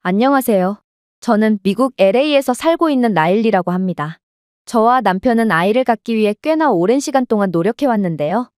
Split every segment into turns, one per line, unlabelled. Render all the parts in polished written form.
안녕하세요. 저는 미국 LA에서 살고 있는 나일리라고 합니다. 저와 남편은 아이를 갖기 위해 꽤나 오랜 시간 동안 노력해왔는데요.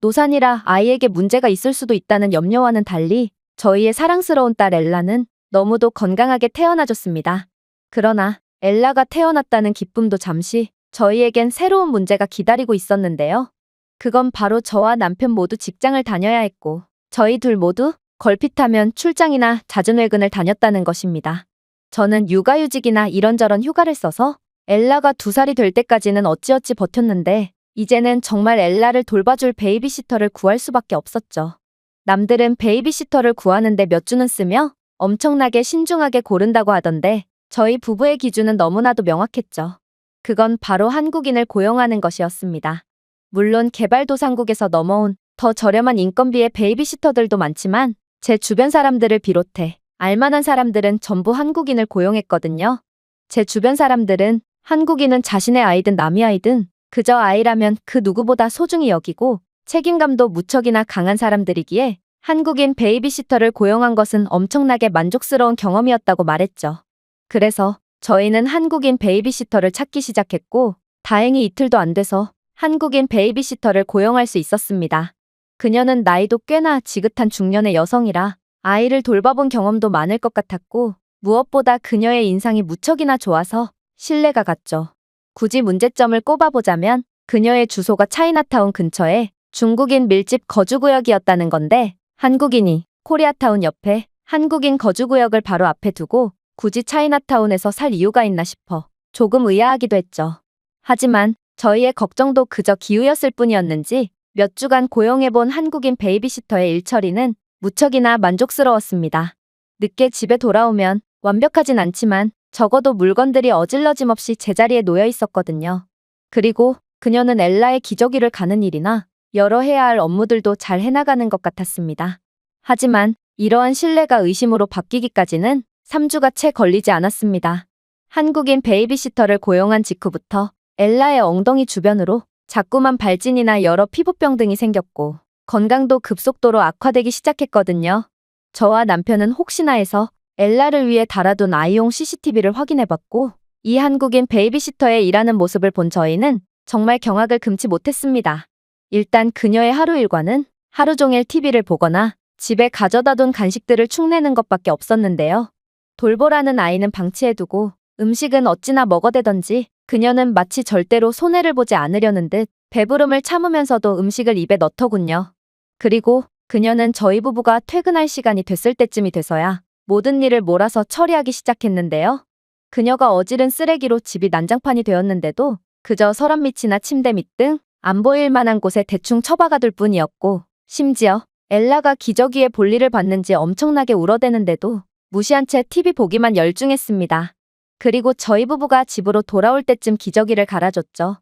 노산이라 아이에게 문제가 있을 수도 있다는 염려와는 달리 저희의 사랑스러운 딸 엘라는 너무도 건강하게 태어나줬습니다. 그러나 엘라가 태어났다는 기쁨도 잠시 저희에겐 새로운 문제가 기다리고 있었는데요. 그건 바로 저와 남편 모두 직장을 다녀야 했고 저희 둘 모두 걸핏하면 출장이나 잦은 외근을 다녔다는 것입니다. 저는 육아휴직이나 이런저런 휴가를 써서 엘라가 2살이 될 때까지는 어찌어찌 버텼는데 이제는 정말 엘라를 돌봐줄 베이비시터를 구할 수밖에 없었죠. 남들은 베이비시터를 구하는데 몇 주는 쓰며 엄청나게 신중하게 고른다고 하던데 저희 부부의 기준은 너무나도 명확했죠. 그건 바로 한국인을 고용하는 것이었습니다. 물론 개발도상국에서 넘어온 더 저렴한 인건비의 베이비시터들도 많지만 제 주변 사람들을 비롯해 알만한 사람들은 전부 한국인을 고용했거든요. 제 주변 사람들은 한국인은 자신의 아이든 남의 아이든 그저 아이라면 그 누구보다 소중히 여기고 책임감도 무척이나 강한 사람들이기에 한국인 베이비시터를 고용한 것은 엄청나게 만족스러운 경험이었다고 말했죠. 그래서 저희는 한국인 베이비시터를 찾기 시작했고 다행히 이틀도 안 돼서 한국인 베이비시터를 고용할 수 있었습니다. 그녀는 나이도 꽤나 지긋한 중년의 여성이라 아이를 돌봐본 경험도 많을 것 같았고 무엇보다 그녀의 인상이 무척이나 좋아서 신뢰가 갔죠. 굳이 문제점을 꼽아보자면 그녀의 주소가 차이나타운 근처에 중국인 밀집 거주구역이었다는 건데 한국인이 코리아타운 옆에 한국인 거주구역을 바로 앞에 두고 굳이 차이나타운에서 살 이유가 있나 싶어 조금 의아하기도 했죠. 하지만 저희의 걱정도 그저 기우였을 뿐이었는지 몇 주간 고용해본 한국인 베이비시터의 일처리는 무척이나 만족스러웠습니다. 늦게 집에 돌아오면 완벽하진 않지만 적어도 물건들이 어질러짐 없이 제자리에 놓여 있었거든요. 그리고 그녀는 엘라의 기저귀를 가는 일이나 여러 해야 할 업무들도 잘 해나가는 것 같았습니다. 하지만 이러한 신뢰가 의심으로 바뀌기까지는 3주가 채 걸리지 않았습니다. 한국인 베이비시터를 고용한 직후부터 엘라의 엉덩이 주변으로 자꾸만 발진이나 여러 피부병 등이 생겼고 건강도 급속도로 악화되기 시작했거든요. 저와 남편은 혹시나 해서 엘라를 위해 달아둔 아이용 CCTV를 확인해봤고 이 한국인 베이비시터의 일하는 모습을 본 저희는 정말 경악을 금치 못했습니다. 일단 그녀의 하루 일과는 하루 종일 TV를 보거나 집에 가져다둔 간식들을 축내는 것밖에 없었는데요. 돌보라는 아이는 방치해두고 음식은 어찌나 먹어대던지 그녀는 마치 절대로 손해를 보지 않으려는 듯 배부름을 참으면서도 음식을 입에 넣더군요. 그리고 그녀는 저희 부부가 퇴근할 시간이 됐을 때쯤이 돼서야 모든 일을 몰아서 처리하기 시작했는데요. 그녀가 어지른 쓰레기로 집이 난장판이 되었는데도 그저 서랍 밑이나 침대 밑 등 안 보일 만한 곳에 대충 처박아둘 뿐이었고 심지어 엘라가 기저귀에 볼일을 봤는지 엄청나게 울어대는데도 무시한 채 TV 보기만 열중했습니다. 그리고 저희 부부가 집으로 돌아올 때쯤 기저귀를 갈아줬죠.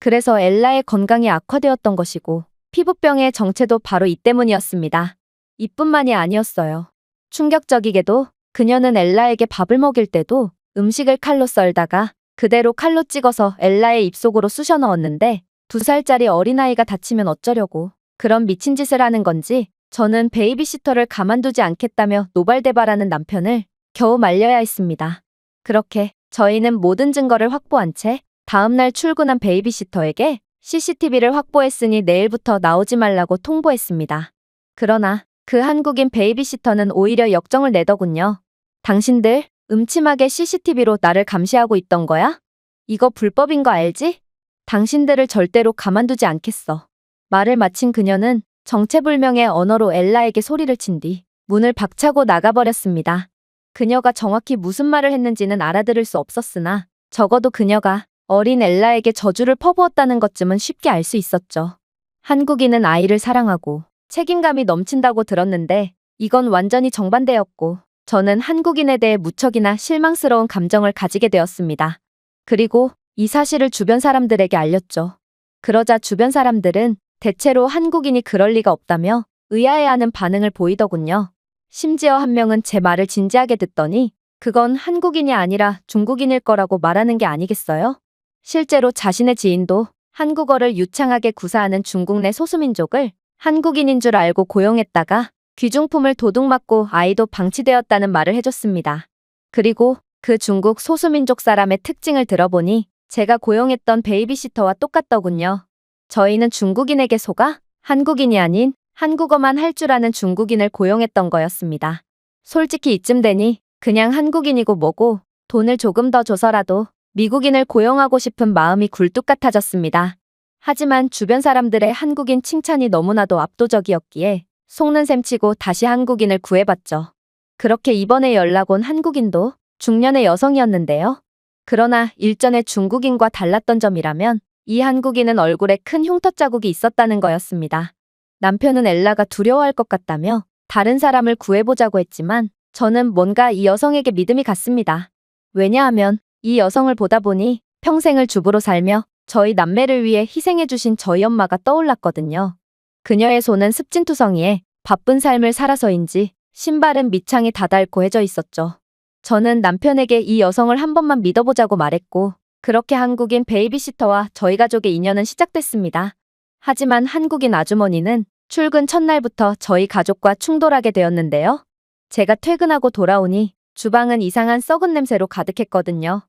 그래서 엘라의 건강이 악화되었던 것이고 피부병의 정체도 바로 이 때문이었습니다. 이뿐만이 아니었어요. 충격적이게도 그녀는 엘라에게 밥을 먹일 때도 음식을 칼로 썰다가 그대로 칼로 찍어서 엘라의 입속으로 쑤셔 넣었는데 2살짜리 어린아이가 다치면 어쩌려고 그런 미친 짓을 하는 건지 저는 베이비시터를 가만두지 않겠다며 노발대발하는 남편을 겨우 말려야 했습니다. 그렇게 저희는 모든 증거를 확보한 채 다음날 출근한 베이비시터에게 CCTV를 확보했으니 내일부터 나오지 말라고 통보했습니다. 그러나 그 한국인 베이비시터는 오히려 역정을 내더군요. 당신들 음침하게 CCTV로 나를 감시하고 있던 거야? 이거 불법인 거 알지? 당신들을 절대로 가만두지 않겠어. 말을 마친 그녀는 정체불명의 언어로 엘라에게 소리를 친 뒤 문을 박차고 나가버렸습니다. 그녀가 정확히 무슨 말을 했는지는 알아들을 수 없었으나 적어도 그녀가 어린 엘라에게 저주를 퍼부었다는 것쯤은 쉽게 알 수 있었죠. 한국인은 아이를 사랑하고 책임감이 넘친다고 들었는데 이건 완전히 정반대였고 저는 한국인에 대해 무척이나 실망스러운 감정을 가지게 되었습니다. 그리고 이 사실을 주변 사람들에게 알렸죠. 그러자 주변 사람들은 대체로 한국인이 그럴 리가 없다며 의아해하는 반응을 보이더군요. 심지어 한 명은 제 말을 진지하게 듣더니 그건 한국인이 아니라 중국인일 거라고 말하는 게 아니겠어요? 실제로 자신의 지인도 한국어를 유창하게 구사하는 중국 내 소수민족을 한국인인 줄 알고 고용했다가 귀중품을 도둑맞고 아이도 방치되었다는 말을 해줬습니다. 그리고 그 중국 소수민족 사람의 특징을 들어보니 제가 고용했던 베이비시터와 똑같더군요. 저희는 중국인에게 속아 한국인이 아닌 한국어만 할 줄 아는 중국인을 고용했던 거였습니다. 솔직히 이쯤 되니 그냥 한국인이고 뭐고 돈을 조금 더 줘서라도 미국인을 고용하고 싶은 마음이 굴뚝 같아졌습니다. 하지만 주변 사람들의 한국인 칭찬이 너무나도 압도적이었기에 속는 셈 치고 다시 한국인을 구해봤죠. 그렇게 이번에 연락 온 한국인도 중년의 여성이었는데요. 그러나 일전의 중국인과 달랐던 점이라면 이 한국인은 얼굴에 큰 흉터 자국이 있었다는 거였습니다. 남편은 엘라가 두려워할 것 같다며 다른 사람을 구해보자고 했지만 저는 뭔가 이 여성에게 믿음이 갔습니다. 왜냐하면 이 여성을 보다 보니 평생을 주부로 살며 저희 남매를 위해 희생해주신 저희 엄마가 떠올랐거든요. 그녀의 손은 습진투성이에 바쁜 삶을 살아서인지 신발은 밑창이 다닳고해져 있었죠. 저는 남편에게 이 여성을 한 번만 믿어보자고 말했고 그렇게 한국인 베이비시터와 저희 가족의 인연은 시작됐습니다. 하지만 한국인 아주머니는 출근 첫날부터 저희 가족과 충돌하게 되었는데요. 제가 퇴근하고 돌아오니 주방은 이상한 썩은 냄새로 가득했거든요.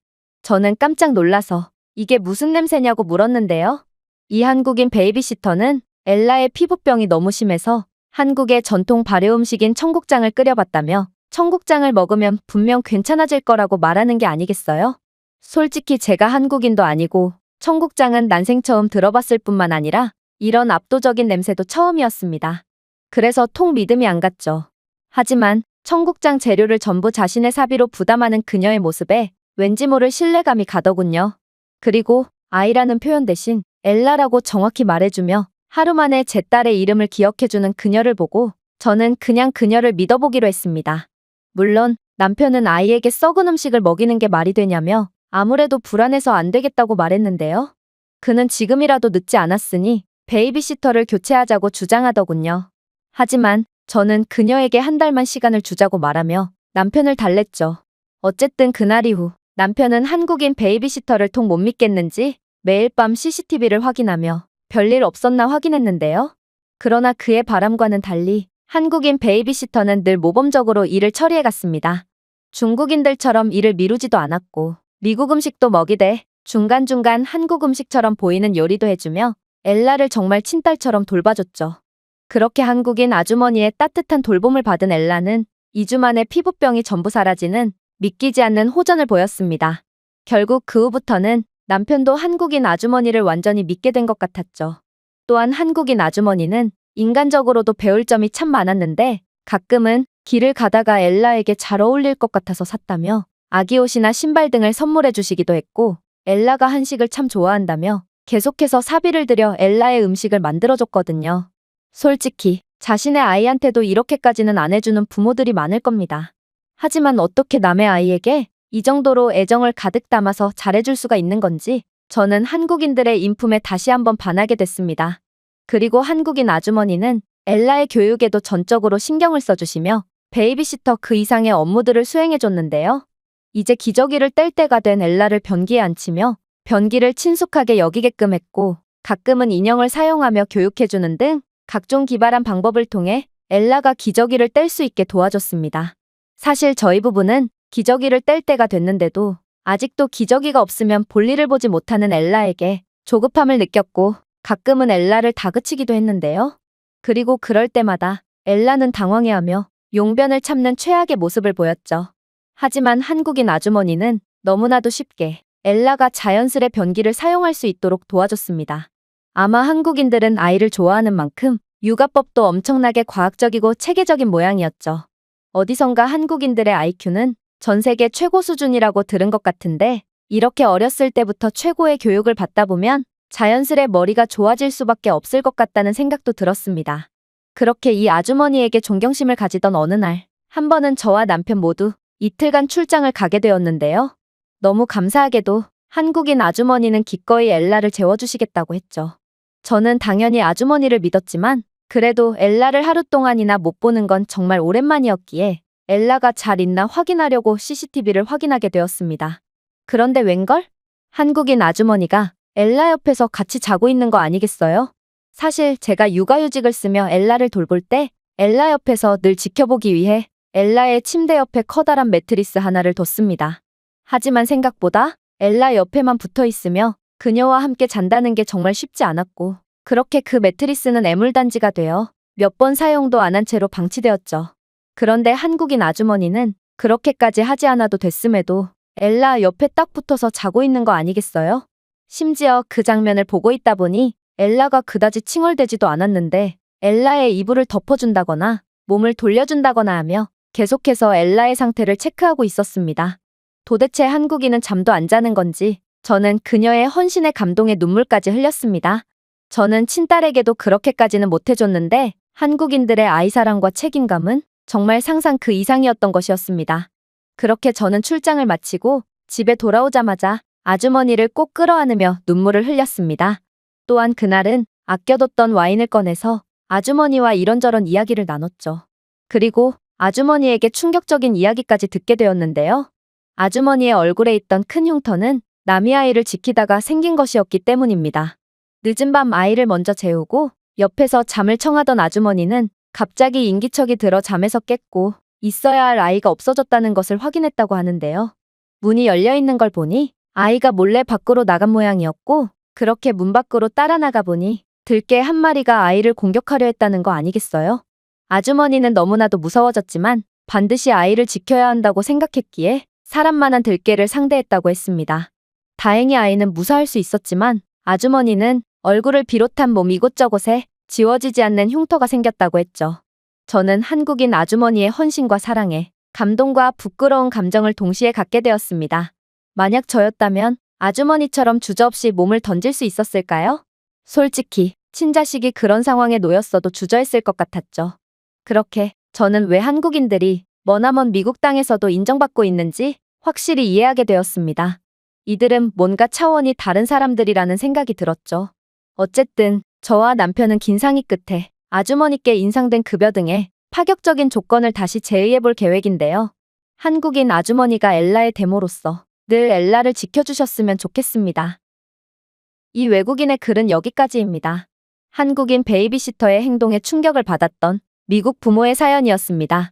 저는 깜짝 놀라서 이게 무슨 냄새냐고 물었는데요. 이 한국인 베이비시터는 엘라의 피부병이 너무 심해서 한국의 전통 발효 음식인 청국장을 끓여봤다며 청국장을 먹으면 분명 괜찮아질 거라고 말하는 게 아니겠어요? 솔직히 제가 한국인도 아니고 청국장은 난생 처음 들어봤을 뿐만 아니라 이런 압도적인 냄새도 처음이었습니다. 그래서 통 믿음이 안 갔죠. 하지만 청국장 재료를 전부 자신의 사비로 부담하는 그녀의 모습에 왠지 모를 신뢰감이 가더군요. 그리고 아이라는 표현 대신 엘라라고 정확히 말해주며 하루 만에 제 딸의 이름을 기억해주는 그녀를 보고 저는 그냥 그녀를 믿어보기로 했습니다. 물론 남편은 아이에게 썩은 음식을 먹이는 게 말이 되냐며 아무래도 불안해서 안 되겠다고 말했는데요. 그는 지금이라도 늦지 않았으니 베이비시터를 교체하자고 주장하더군요. 하지만 저는 그녀에게 한 달만 시간을 주자고 말하며 남편을 달랬죠. 어쨌든 그날 이후 남편은 한국인 베이비시터를 통 못 믿겠는지 매일 밤 CCTV를 확인하며 별일 없었나 확인했는데요. 그러나 그의 바람과는 달리 한국인 베이비시터는 늘 모범적으로 일을 처리해갔습니다. 중국인들처럼 일을 미루지도 않았고 미국 음식도 먹이되 중간중간 한국 음식처럼 보이는 요리도 해주며 엘라를 정말 친딸처럼 돌봐줬죠. 그렇게 한국인 아주머니의 따뜻한 돌봄을 받은 엘라는 2주 만에 피부병이 전부 사라지는 믿기지 않는 호전을 보였습니다. 결국 그 후부터는 남편도 한국인 아주머니를 완전히 믿게 된 것 같았죠. 또한 한국인 아주머니는 인간적으로도 배울 점이 참 많았는데 가끔은 길을 가다가 엘라에게 잘 어울릴 것 같아서 샀다며 아기 옷이나 신발 등을 선물해 주시기도 했고 엘라가 한식을 참 좋아한다며 계속해서 사비를 들여 엘라의 음식을 만들어줬거든요. 솔직히 자신의 아이한테도 이렇게까지는 안 해주는 부모들이 많을 겁니다. 하지만 어떻게 남의 아이에게 이 정도로 애정을 가득 담아서 잘해줄 수가 있는 건지 저는 한국인들의 인품에 다시 한번 반하게 됐습니다. 그리고 한국인 아주머니는 엘라의 교육에도 전적으로 신경을 써주시며 베이비시터 그 이상의 업무들을 수행해줬는데요. 이제 기저귀를 뗄 때가 된 엘라를 변기에 앉히며 변기를 친숙하게 여기게끔 했고 가끔은 인형을 사용하며 교육해주는 등 각종 기발한 방법을 통해 엘라가 기저귀를 뗄 수 있게 도와줬습니다. 사실 저희 부부는 기저귀를 뗄 때가 됐는데도 아직도 기저귀가 없으면 볼일을 보지 못하는 엘라에게 조급함을 느꼈고 가끔은 엘라를 다그치기도 했는데요. 그리고 그럴 때마다 엘라는 당황해하며 용변을 참는 최악의 모습을 보였죠. 하지만 한국인 아주머니는 너무나도 쉽게 엘라가 자연스레 변기를 사용할 수 있도록 도와줬습니다. 아마 한국인들은 아이를 좋아하는 만큼 육아법도 엄청나게 과학적이고 체계적인 모양이었죠. 어디선가 한국인들의 IQ는 전 세계 최고 수준이라고 들은 것 같은데 이렇게 어렸을 때부터 최고의 교육을 받다 보면 자연스레 머리가 좋아질 수밖에 없을 것 같다는 생각도 들었습니다. 그렇게 이 아주머니에게 존경심을 가지던 어느 날, 한 번은 저와 남편 모두 이틀간 출장을 가게 되었는데요. 너무 감사하게도 한국인 아주머니는 기꺼이 엘라를 재워주시겠다고 했죠. 저는 당연히 아주머니를 믿었지만 그래도 엘라를 하루 동안이나 못 보는 건 정말 오랜만이었기에 엘라가 잘 있나 확인하려고 CCTV를 확인하게 되었습니다. 그런데 웬걸? 한국인 아주머니가 엘라 옆에서 같이 자고 있는 거 아니겠어요? 사실 제가 육아휴직을 쓰며 엘라를 돌볼 때 엘라 옆에서 늘 지켜보기 위해 엘라의 침대 옆에 커다란 매트리스 하나를 뒀습니다. 하지만 생각보다 엘라 옆에만 붙어 있으며 그녀와 함께 잔다는 게 정말 쉽지 않았고, 그렇게 그 매트리스는 애물단지가 되어 몇 번 사용도 안 한 채로 방치되었죠. 그런데 한국인 아주머니는 그렇게까지 하지 않아도 됐음에도 엘라 옆에 딱 붙어서 자고 있는 거 아니겠어요? 심지어 그 장면을 보고 있다 보니 엘라가 그다지 칭얼대지도 않았는데 엘라의 이불을 덮어준다거나 몸을 돌려준다거나 하며 계속해서 엘라의 상태를 체크하고 있었습니다. 도대체 한국인은 잠도 안 자는 건지 저는 그녀의 헌신에 감동에 눈물까지 흘렸습니다. 저는 친딸에게도 그렇게까지는 못해줬는데 한국인들의 아이사랑과 책임감은 정말 상상 그 이상이었던 것이었습니다. 그렇게 저는 출장을 마치고 집에 돌아오자마자 아주머니를 꼭 끌어안으며 눈물을 흘렸습니다. 또한 그날은 아껴뒀던 와인을 꺼내서 아주머니와 이런저런 이야기를 나눴죠. 그리고 아주머니에게 충격적인 이야기까지 듣게 되었는데요. 아주머니의 얼굴에 있던 큰 흉터는 남이 아이를 지키다가 생긴 것이었기 때문입니다. 늦은 밤 아이를 먼저 재우고 옆에서 잠을 청하던 아주머니는 갑자기 인기척이 들어 잠에서 깼고 있어야 할 아이가 없어졌다는 것을 확인했다고 하는데요. 문이 열려 있는 걸 보니 아이가 몰래 밖으로 나간 모양이었고, 그렇게 문 밖으로 따라 나가 보니 들개 한 마리가 아이를 공격하려 했다는 거 아니겠어요? 아주머니는 너무나도 무서워졌지만 반드시 아이를 지켜야 한다고 생각했기에 사람만한 들개를 상대했다고 했습니다. 다행히 아이는 무사할 수 있었지만 아주머니는 얼굴을 비롯한 몸 이곳저곳에 지워지지 않는 흉터가 생겼다고 했죠. 저는 한국인 아주머니의 헌신과 사랑에 감동과 부끄러운 감정을 동시에 갖게 되었습니다. 만약 저였다면 아주머니처럼 주저없이 몸을 던질 수 있었을까요? 솔직히 친자식이 그런 상황에 놓였어도 주저했을 것 같았죠. 그렇게 저는 왜 한국인들이 머나먼 미국 땅에서도 인정받고 있는지 확실히 이해하게 되었습니다. 이들은 뭔가 차원이 다른 사람들이라는 생각이 들었죠. 어쨌든 저와 남편은 긴 상의 끝에 아주머니께 인상된 급여 등의 파격적인 조건을 다시 제의해볼 계획인데요. 한국인 아주머니가 엘라의 데모로서 늘 엘라를 지켜주셨으면 좋겠습니다. 이 외국인의 글은 여기까지입니다. 한국인 베이비시터의 행동에 충격을 받았던 미국 부모의 사연이었습니다.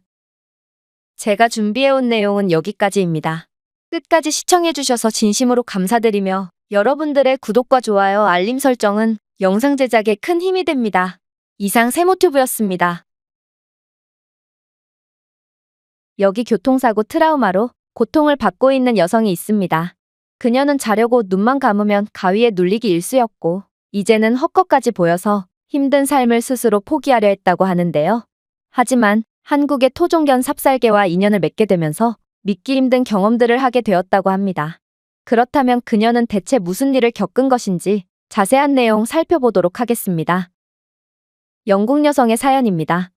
제가 준비해온 내용은 여기까지입니다. 끝까지 시청해주셔서 진심으로 감사드리며 여러분들의 구독과 좋아요, 알림 설정은 영상 제작에 큰 힘이 됩니다. 이상 세모튜브였습니다. 여기 교통사고 트라우마로 고통을 받고 있는 여성이 있습니다. 그녀는 자려고 눈만 감으면 가위에 눌리기 일쑤였고 이제는 헛것까지 보여서 힘든 삶을 스스로 포기하려 했다고 하는데요. 하지만 한국의 토종견 삽살개와 인연을 맺게 되면서 믿기 힘든 경험들을 하게 되었다고 합니다. 그렇다면 그녀는 대체 무슨 일을 겪은 것인지 자세한 내용 살펴보도록 하겠습니다. 영국 여성의 사연입니다.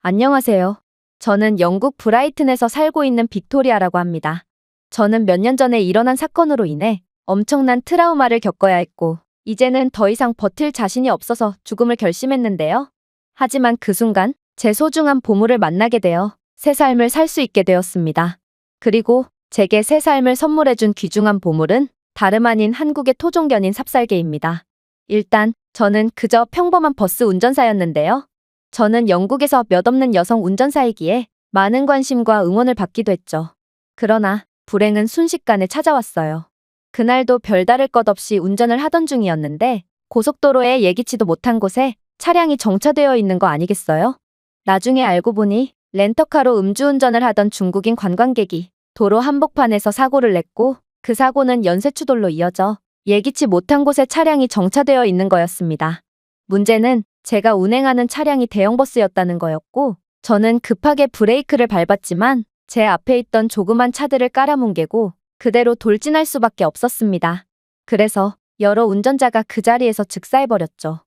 안녕하세요. 저는 영국 브라이튼에서 살고 있는 빅토리아라고 합니다. 저는 몇 년 전에 일어난 사건으로 인해 엄청난 트라우마를 겪어야 했고 이제는 더 이상 버틸 자신이 없어서 죽음을 결심했는데요. 하지만 그 순간 제 소중한 보물을 만나게 되어 새 삶을 살 수 있게 되었습니다. 그리고 제게 새 삶을 선물해준 귀중한 보물은 다름 아닌 한국의 토종견인 삽살개입니다. 일단 저는 그저 평범한 버스 운전사였는데요. 저는 영국에서 몇 없는 여성 운전사이기에 많은 관심과 응원을 받기도 했죠. 그러나 불행은 순식간에 찾아왔어요. 그날도 별다를 것 없이 운전을 하던 중이었는데 고속도로에 예기치도 못한 곳에 차량이 정차되어 있는 거 아니겠어요? 나중에 알고 보니 렌터카로 음주운전을 하던 중국인 관광객이 도로 한복판에서 사고를 냈고 그 사고는 연쇄추돌로 이어져 예기치 못한 곳에 차량이 정차되어 있는 거였습니다. 문제는 제가 운행하는 차량이 대형버스였다는 거였고 저는 급하게 브레이크를 밟았지만 제 앞에 있던 조그만 차들을 깔아뭉개고 그대로 돌진할 수밖에 없었습니다. 그래서 여러 운전자가 그 자리에서 즉사해버렸죠.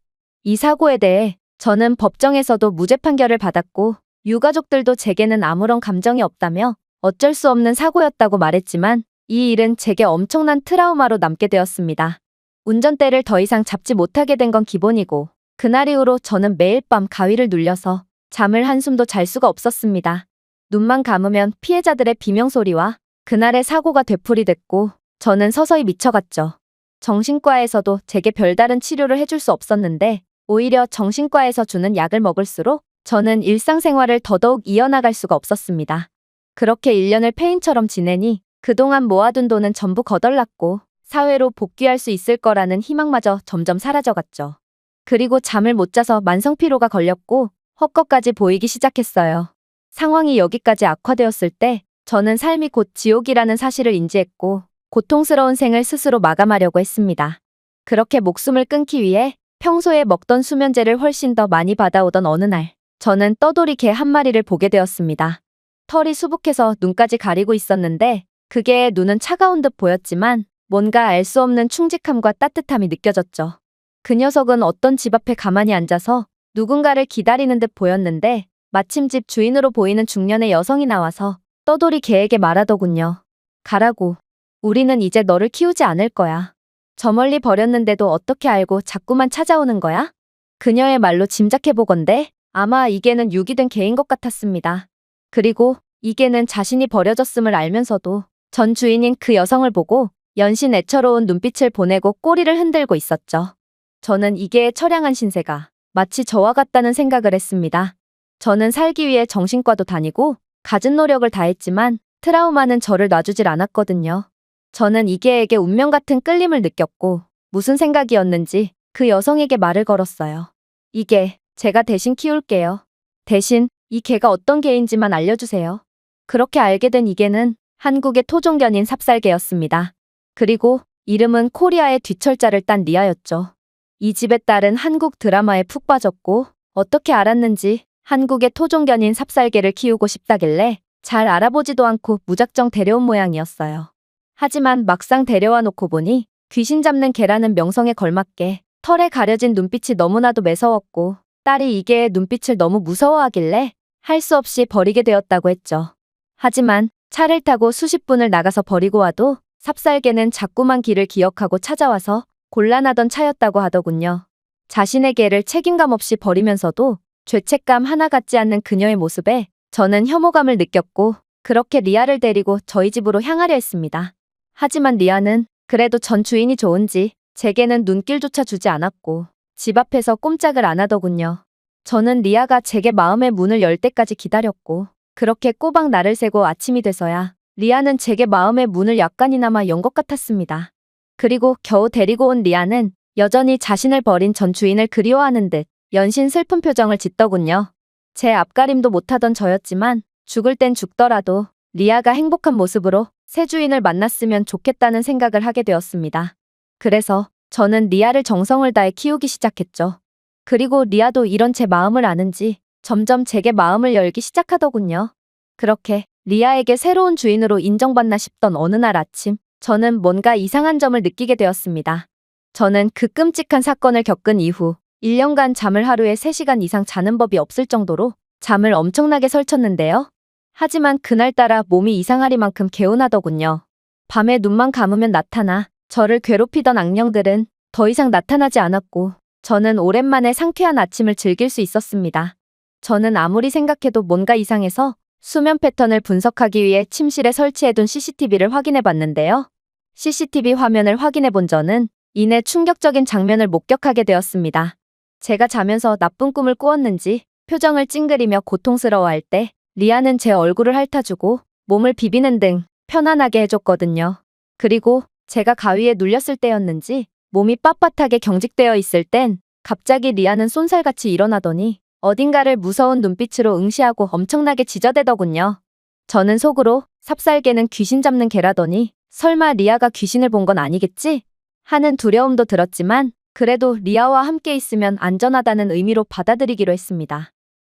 이 사고에 대해 저는 법정에서도 무죄 판결을 받았고 유가족들도 제게는 아무런 감정이 없다며 어쩔 수 없는 사고였다고 말했지만 이 일은 제게 엄청난 트라우마로 남게 되었습니다. 운전대를 더 이상 잡지 못하게 된 건 기본이고 그날 이후로 저는 매일 밤 가위를 눌려서 잠을 한숨도 잘 수가 없었습니다. 눈만 감으면 피해자들의 비명소리와 그날의 사고가 되풀이됐고 저는 서서히 미쳐갔죠. 정신과에서도 제게 별다른 치료를 해줄 수 없었는데 오히려 정신과에서 주는 약을 먹을수록 저는 일상생활을 더더욱 이어나갈 수가 없었습니다. 그렇게 1년을 폐인처럼 지내니 그동안 모아둔 돈은 전부 거덜났고 사회로 복귀할 수 있을 거라는 희망마저 점점 사라져갔죠. 그리고 잠을 못 자서 만성피로가 걸렸고 헛것까지 보이기 시작했어요. 상황이 여기까지 악화되었을 때 저는 삶이 곧 지옥이라는 사실을 인지했고 고통스러운 생을 스스로 마감하려고 했습니다. 그렇게 목숨을 끊기 위해 평소에 먹던 수면제를 훨씬 더 많이 받아오던 어느 날, 저는 떠돌이 개 한 마리를 보게 되었습니다. 털이 수북해서 눈까지 가리고 있었는데 그 개의 눈은 차가운 듯 보였지만 뭔가 알 수 없는 충직함과 따뜻함이 느껴졌죠. 그 녀석은 어떤 집 앞에 가만히 앉아서 누군가를 기다리는 듯 보였는데 마침 집 주인으로 보이는 중년의 여성이 나와서 떠돌이 개에게 말하더군요. 가라고. 우리는 이제 너를 키우지 않을 거야. 저 멀리 버렸는데도 어떻게 알고 자꾸만 찾아오는 거야? 그녀의 말로 짐작해보건대 아마 이 개는 유기된 개인 것 같았습니다. 그리고 이 개는 자신이 버려졌음을 알면서도 전 주인인 그 여성을 보고 연신 애처로운 눈빛을 보내고 꼬리를 흔들고 있었죠. 저는 이 개의 처량한 신세가 마치 저와 같다는 생각을 했습니다. 저는 살기 위해 정신과도 다니고 갖은 노력을 다했지만 트라우마는 저를 놔주질 않았거든요. 저는 이 개에게 운명 같은 끌림을 느꼈고 무슨 생각이었는지 그 여성에게 말을 걸었어요. 이 개, 제가 대신 키울게요. 대신 이 개가 어떤 개인지만 알려주세요. 그렇게 알게 된 이 개는 한국의 토종견인 삽살개였습니다. 그리고 이름은 코리아의 뒤철자를 딴 리아였죠. 이 집의 딸은 한국 드라마에 푹 빠졌고 어떻게 알았는지 한국의 토종견인 삽살개를 키우고 싶다길래 잘 알아보지도 않고 무작정 데려온 모양이었어요. 하지만 막상 데려와 놓고 보니 귀신 잡는 개라는 명성에 걸맞게 털에 가려진 눈빛이 너무나도 매서웠고 딸이 이 개의 눈빛을 너무 무서워하길래 할 수 없이 버리게 되었다고 했죠. 하지만 차를 타고 수십 분을 나가서 버리고 와도 삽살개는 자꾸만 길을 기억하고 찾아와서 곤란하던 차였다고 하더군요. 자신의 개를 책임감 없이 버리면서도 죄책감 하나 갖지 않는 그녀의 모습에 저는 혐오감을 느꼈고 그렇게 리아를 데리고 저희 집으로 향하려 했습니다. 하지만 리아는 그래도 전 주인이 좋은지 제게는 눈길조차 주지 않았고 집 앞에서 꼼짝을 안 하더군요. 저는 리아가 제게 마음의 문을 열 때까지 기다렸고 그렇게 꼬박 날을 새고 아침이 돼서야 리아는 제게 마음의 문을 약간이나마 연 것 같았습니다. 그리고 겨우 데리고 온 리아는 여전히 자신을 버린 전 주인을 그리워하는 듯 연신 슬픈 표정을 짓더군요. 제 앞가림도 못하던 저였지만 죽을 땐 죽더라도 리아가 행복한 모습으로 새 주인을 만났으면 좋겠다는 생각을 하게 되었습니다. 그래서 저는 리아를 정성을 다해 키우기 시작했죠. 그리고 리아도 이런 제 마음을 아는지 점점 제게 마음을 열기 시작하더군요. 그렇게 리아에게 새로운 주인으로 인정받나 싶던 어느 날 아침, 저는 뭔가 이상한 점을 느끼게 되었습니다. 저는 그 끔찍한 사건을 겪은 이후 1년간 잠을 하루에 3시간 이상 자는 법이 없을 정도로 잠을 엄청나게 설쳤는데요. 하지만 그날따라 몸이 이상하리만큼 개운하더군요. 밤에 눈만 감으면 나타나 저를 괴롭히던 악령들은 더 이상 나타나지 않았고 저는 오랜만에 상쾌한 아침을 즐길 수 있었습니다. 저는 아무리 생각해도 뭔가 이상해서 수면 패턴을 분석하기 위해 침실에 설치해둔 CCTV를 확인해 봤는데요. CCTV 화면을 확인해 본 저는 이내 충격적인 장면을 목격하게 되었습니다. 제가 자면서 나쁜 꿈을 꾸었는지 표정을 찡그리며 고통스러워할 때 리아는 제 얼굴을 핥아주고 몸을 비비는 등 편안하게 해줬거든요. 그리고 제가 가위에 눌렸을 때였는지 몸이 빳빳하게 경직되어 있을 땐 갑자기 리아는 쏜살같이 일어나더니 어딘가를 무서운 눈빛으로 응시하고 엄청나게 지저대더군요. 저는 속으로 삽살개는 귀신 잡는 개라더니 설마 리아가 귀신을 본 건 아니겠지? 하는 두려움도 들었지만 그래도 리아와 함께 있으면 안전하다는 의미로 받아들이기로 했습니다.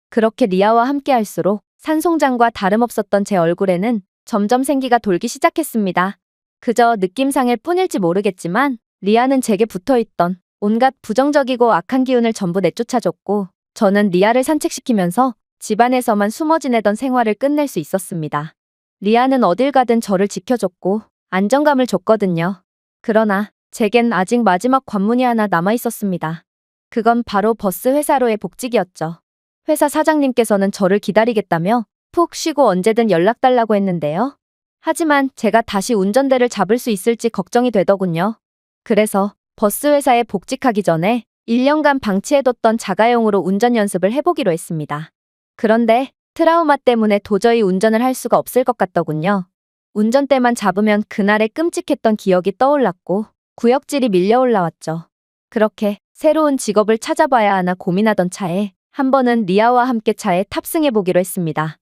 그렇게 리아와 함께 할수록 산송장과 다름없었던 제 얼굴에는 점점 생기가 돌기 시작했습니다. 그저 느낌상일 뿐일지 모르겠지만 리아는 제게 붙어있던 온갖 부정적이고 악한 기운을 전부 내쫓아줬고 저는 리아를 산책시키면서 집안에서만 숨어 지내던 생활을 끝낼 수 있었습니다. 리아는 어딜 가든 저를 지켜줬고 안정감을 줬거든요. 그러나 제겐 아직 마지막 관문이 하나 남아있었습니다. 그건 바로 버스 회사로의 복직이었죠. 회사 사장님께서는 저를 기다리겠다며 푹 쉬고 언제든 연락달라고 했는데요. 하지만 제가 다시 운전대를 잡을 수 있을지 걱정이 되더군요. 그래서 버스 회사에 복직하기 전에 1년간 방치해뒀던 자가용으로 운전 연습을 해보기로 했습니다. 그런데 트라우마 때문에 도저히 운전을 할 수가 없을 것 같더군요. 운전대만 잡으면 그날의 끔찍했던 기억이 떠올랐고 구역질이 밀려 올라왔죠. 그렇게 새로운 직업을 찾아봐야 하나 고민하던 차에 한 번은 리아와 함께 차에 탑승해 보기로 했습니다.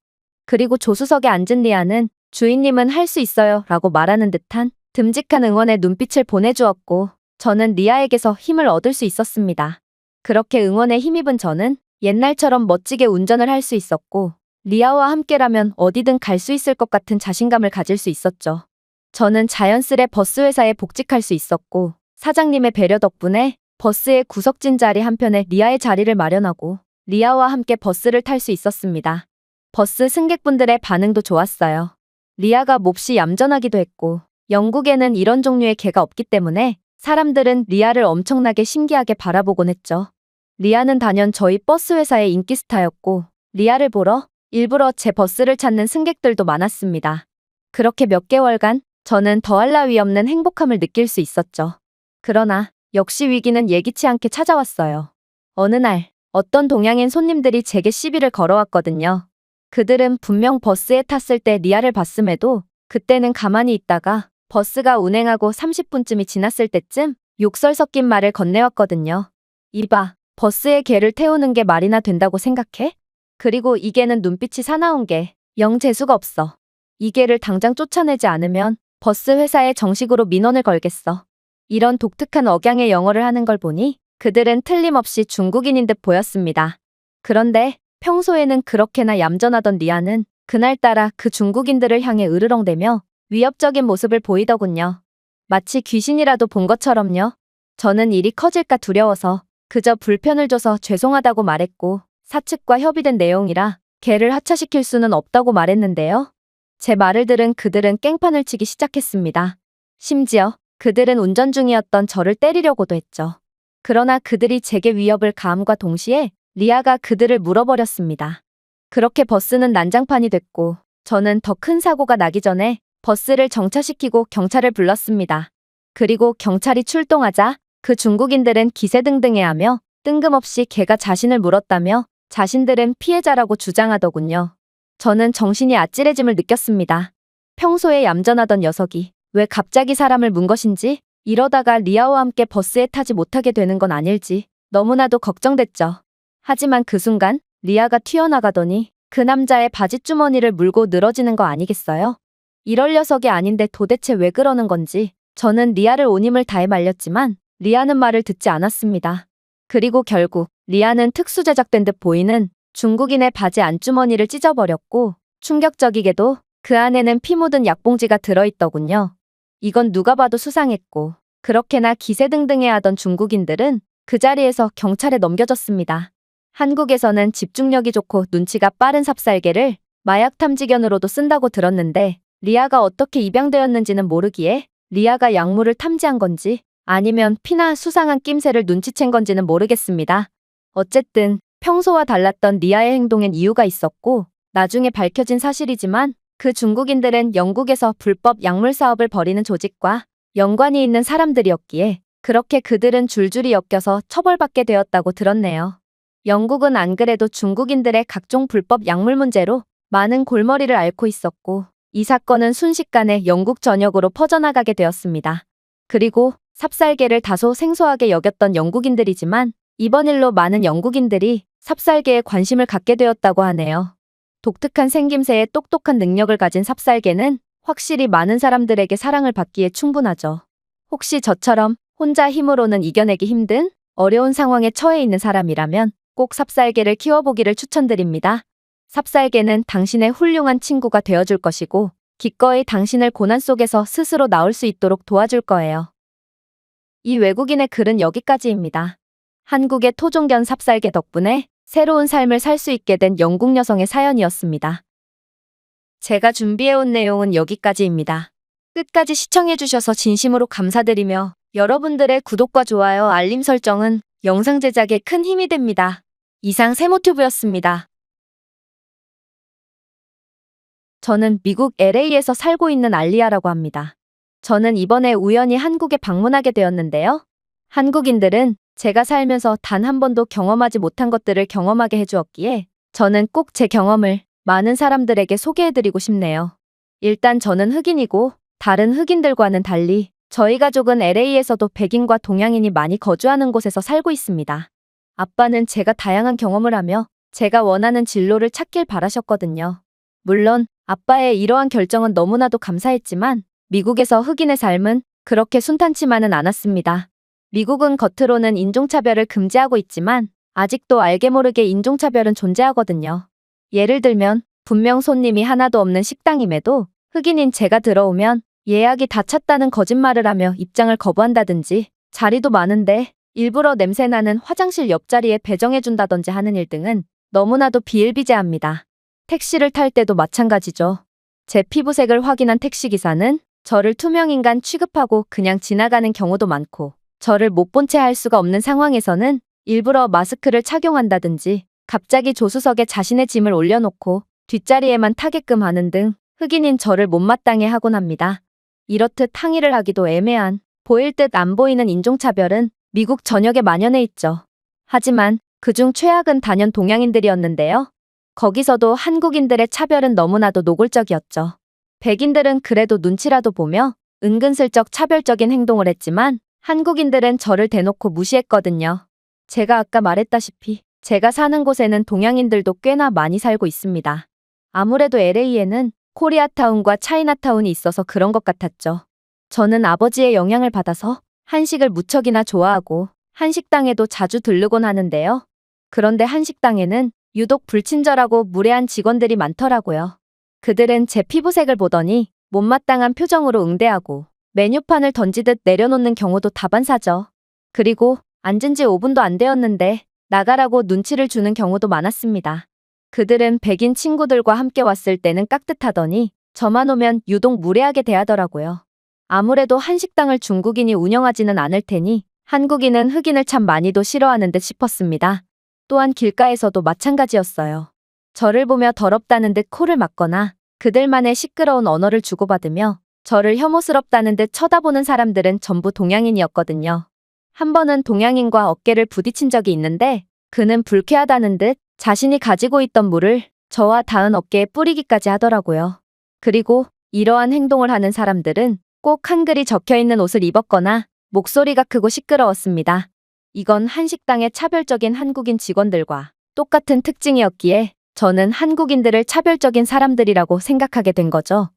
그리고 조수석에 앉은 리아는 주인님은 할 수 있어요 라고 말하는 듯한 듬직한 응원의 눈빛을 보내주었고 저는 리아에게서 힘을 얻을 수 있었습니다. 그렇게 응원에 힘입은 저는 옛날처럼 멋지게 운전을 할 수 있었고 리아와 함께라면 어디든 갈 수 있을 것 같은 자신감을 가질 수 있었죠. 저는 자연스레 버스 회사에 복직할 수 있었고 사장님의 배려 덕분에 버스의 구석진 자리 한편에 리아의 자리를 마련하고 리아와 함께 버스를 탈 수 있었습니다. 버스 승객분들의 반응도 좋았어요. 리아가 몹시 얌전하기도 했고 영국에는 이런 종류의 개가 없기 때문에 사람들은 리아를 엄청나게 신기하게 바라보곤 했죠. 리아는 단연 저희 버스 회사의 인기 스타였고 리아를 보러 일부러 제 버스를 찾는 승객들도 많았습니다. 그렇게 몇 개월간 저는 더할 나위 없는 행복함을 느낄 수 있었죠. 그러나 역시 위기는 예기치 않게 찾아왔어요. 어느 날 어떤 동양인 손님들이 제게 시비를 걸어왔거든요. 그들은 분명 버스에 탔을 때 리아를 봤음에도 그때는 가만히 있다가 버스가 운행하고 30분쯤이 지났을 때쯤 욕설 섞인 말을 건네왔거든요. 이봐, 버스에 개를 태우는 게 말이나 된다고 생각해? 그리고 이 개는 눈빛이 사나운 게 영 재수가 없어. 이 개를 당장 쫓아내지 않으면 버스 회사에 정식으로 민원을 걸겠어. 이런 독특한 억양의 영어를 하는 걸 보니 그들은 틀림없이 중국인인 듯 보였습니다. 그런데 평소에는 그렇게나 얌전하던 리아는 그날따라 그 중국인들을 향해 으르렁대며 위협적인 모습을 보이더군요. 마치 귀신이라도 본 것처럼요. 저는 일이 커질까 두려워서 그저 불편을 줘서 죄송하다고 말했고 사측과 협의된 내용이라 개를 하차시킬 수는 없다고 말했는데요. 제 말을 들은 그들은 깽판을 치기 시작했습니다. 심지어 그들은 운전 중이었던 저를 때리려고도 했죠. 그러나 그들이 제게 위협을 가함과 동시에 리아가 그들을 물어버렸습니다. 그렇게 버스는 난장판이 됐고 저는 더 큰 사고가 나기 전에 버스를 정차시키고 경찰을 불렀습니다. 그리고 경찰이 출동하자 그 중국인들은 기세등등해하며 뜬금없이 개가 자신을 물었다며 자신들은 피해자라고 주장하더군요. 저는 정신이 아찔해짐을 느꼈습니다. 평소에 얌전하던 녀석이 왜 갑자기 사람을 문 것인지 이러다가 리아와 함께 버스에 타지 못하게 되는 건 아닐지 너무나도 걱정됐죠. 하지만 그 순간 리아가 튀어나가더니 그 남자의 바지주머니를 물고 늘어지는 거 아니겠어요? 이럴 녀석이 아닌데 도대체 왜 그러는 건지 저는 리아를 온 힘을 다해 말렸지만 리아는 말을 듣지 않았습니다. 그리고 결국 리아는 특수 제작된 듯 보이는 중국인의 바지 안주머니를 찢어버렸고 충격적이게도 그 안에는 피 묻은 약봉지가 들어있더군요. 이건 누가 봐도 수상했고 그렇게나 기세등등해하던 중국인들은 그 자리에서 경찰에 넘겨졌습니다. 한국에서는 집중력이 좋고 눈치가 빠른 삽살개를 마약 탐지견으로도 쓴다고 들었는데 리아가 어떻게 입양되었는지는 모르기에 리아가 약물을 탐지한 건지 아니면 피나 수상한 낌새를 눈치챈 건지는 모르겠습니다. 어쨌든 평소와 달랐던 리아의 행동엔 이유가 있었고 나중에 밝혀진 사실이지만 그 중국인들은 영국에서 불법 약물 사업을 벌이는 조직과 연관이 있는 사람들이었기에 그렇게 그들은 줄줄이 엮여서 처벌받게 되었다고 들었네요. 영국은 안 그래도 중국인들의 각종 불법 약물 문제로 많은 골머리를 앓고 있었고 이 사건은 순식간에 영국 전역으로 퍼져나가게 되었습니다. 그리고 삽살개를 다소 생소하게 여겼던 영국인들이지만 이번 일로 많은 영국인들이 삽살개에 관심을 갖게 되었다고 하네요. 독특한 생김새에 똑똑한 능력을 가진 삽살개는 확실히 많은 사람들에게 사랑을 받기에 충분하죠. 혹시 저처럼 혼자 힘으로는 이겨내기 힘든 어려운 상황에 처해 있는 사람이라면 꼭 삽살개를 키워보기를 추천드립니다. 삽살개는 당신의 훌륭한 친구가 되어줄 것이고 기꺼이 당신을 고난 속에서 스스로 나올 수 있도록 도와줄 거예요. 이 외국인의 글은 여기까지입니다. 한국의 토종견 삽살개 덕분에 새로운 삶을 살 수 있게 된 영국 여성의 사연이었습니다. 제가 준비해온 내용은 여기까지입니다. 끝까지 시청해주셔서 진심으로 감사드리며 여러분들의 구독과 좋아요, 알림 설정은 영상 제작에 큰 힘이 됩니다. 이상 세모튜브였습니다. 저는 미국 LA에서 살고 있는 알리아라고 합니다. 저는 이번에 우연히 한국에 방문하게 되었는데요. 한국인들은 제가 살면서 단 한 번도 경험하지 못한 것들을 경험하게 해주었기에 저는 꼭 제 경험을 많은 사람들에게 소개해드리고 싶네요. 일단 저는 흑인이고 다른 흑인들과는 달리 저희 가족은 LA에서도 백인과 동양인이 많이 거주하는 곳에서 살고 있습니다. 아빠는 제가 다양한 경험을 하며 제가 원하는 진로를 찾길 바라셨거든요. 물론 아빠의 이러한 결정은 너무나도 감사했지만 미국에서 흑인의 삶은 그렇게 순탄치만은 않았습니다. 미국은 겉으로는 인종차별을 금지하고 있지만 아직도 알게 모르게 인종차별은 존재하거든요. 예를 들면 분명 손님이 하나도 없는 식당임에도 흑인인 제가 들어오면 예약이 다 찼다는 거짓말을 하며 입장을 거부한다든지 자리도 많은데 일부러 냄새나는 화장실 옆자리에 배정해준다든지 하는 일 등은 너무나도 비일비재합니다. 택시를 탈 때도 마찬가지죠. 제 피부색을 확인한 택시기사는 저를 투명인간 취급하고 그냥 지나가는 경우도 많고 저를 못 본 채 할 수가 없는 상황에서는 일부러 마스크를 착용한다든지 갑자기 조수석에 자신의 짐을 올려놓고 뒷자리에만 타게끔 하는 등 흑인인 저를 못마땅해 하곤 합니다. 이렇듯 항의를 하기도 애매한 보일 듯 안 보이는 인종차별은 미국 전역에 만연해 있죠. 하지만 그중 최악은 단연 동양인들이었는데요. 거기서도 한국인들의 차별은 너무나도 노골적이었죠. 백인들은 그래도 눈치라도 보며 은근슬쩍 차별적인 행동을 했지만 한국인들은 저를 대놓고 무시했거든요. 제가 아까 말했다시피 제가 사는 곳에는 동양인들도 꽤나 많이 살고 있습니다. 아무래도 LA에는 코리아타운과 차이나타운이 있어서 그런 것 같았죠. 저는 아버지의 영향을 받아서 한식을 무척이나 좋아하고 한식당에도 자주 들르곤 하는데요. 그런데 한식당에는 유독 불친절하고 무례한 직원들이 많더라고요. 그들은 제 피부색을 보더니 못마땅한 표정으로 응대하고 메뉴판을 던지듯 내려놓는 경우도 다반사죠. 그리고 앉은 지 5분도 안 되었는데 나가라고 눈치를 주는 경우도 많았습니다. 그들은 백인 친구들과 함께 왔을 때는 깍듯하더니 저만 오면 유독 무례하게 대하더라고요. 아무래도 한식당을 중국인이 운영하지는 않을 테니 한국인은 흑인을 참 많이도 싫어하는 듯 싶었습니다. 또한 길가에서도 마찬가지였어요. 저를 보며 더럽다는 듯 코를 막거나 그들만의 시끄러운 언어를 주고받으며 저를 혐오스럽다는 듯 쳐다보는 사람들은 전부 동양인이었거든요. 한 번은 동양인과 어깨를 부딪힌 적이 있는데 그는 불쾌하다는 듯 자신이 가지고 있던 물을 저와 닿은 어깨에 뿌리기까지 하더라고요. 그리고 이러한 행동을 하는 사람들은 꼭 한글이 적혀있는 옷을 입었거나 목소리가 크고 시끄러웠습니다. 이건 한식당의 차별적인 한국인 직원들과 똑같은 특징이었기에 저는 한국인들을 차별적인 사람들이라고 생각하게 된 거죠.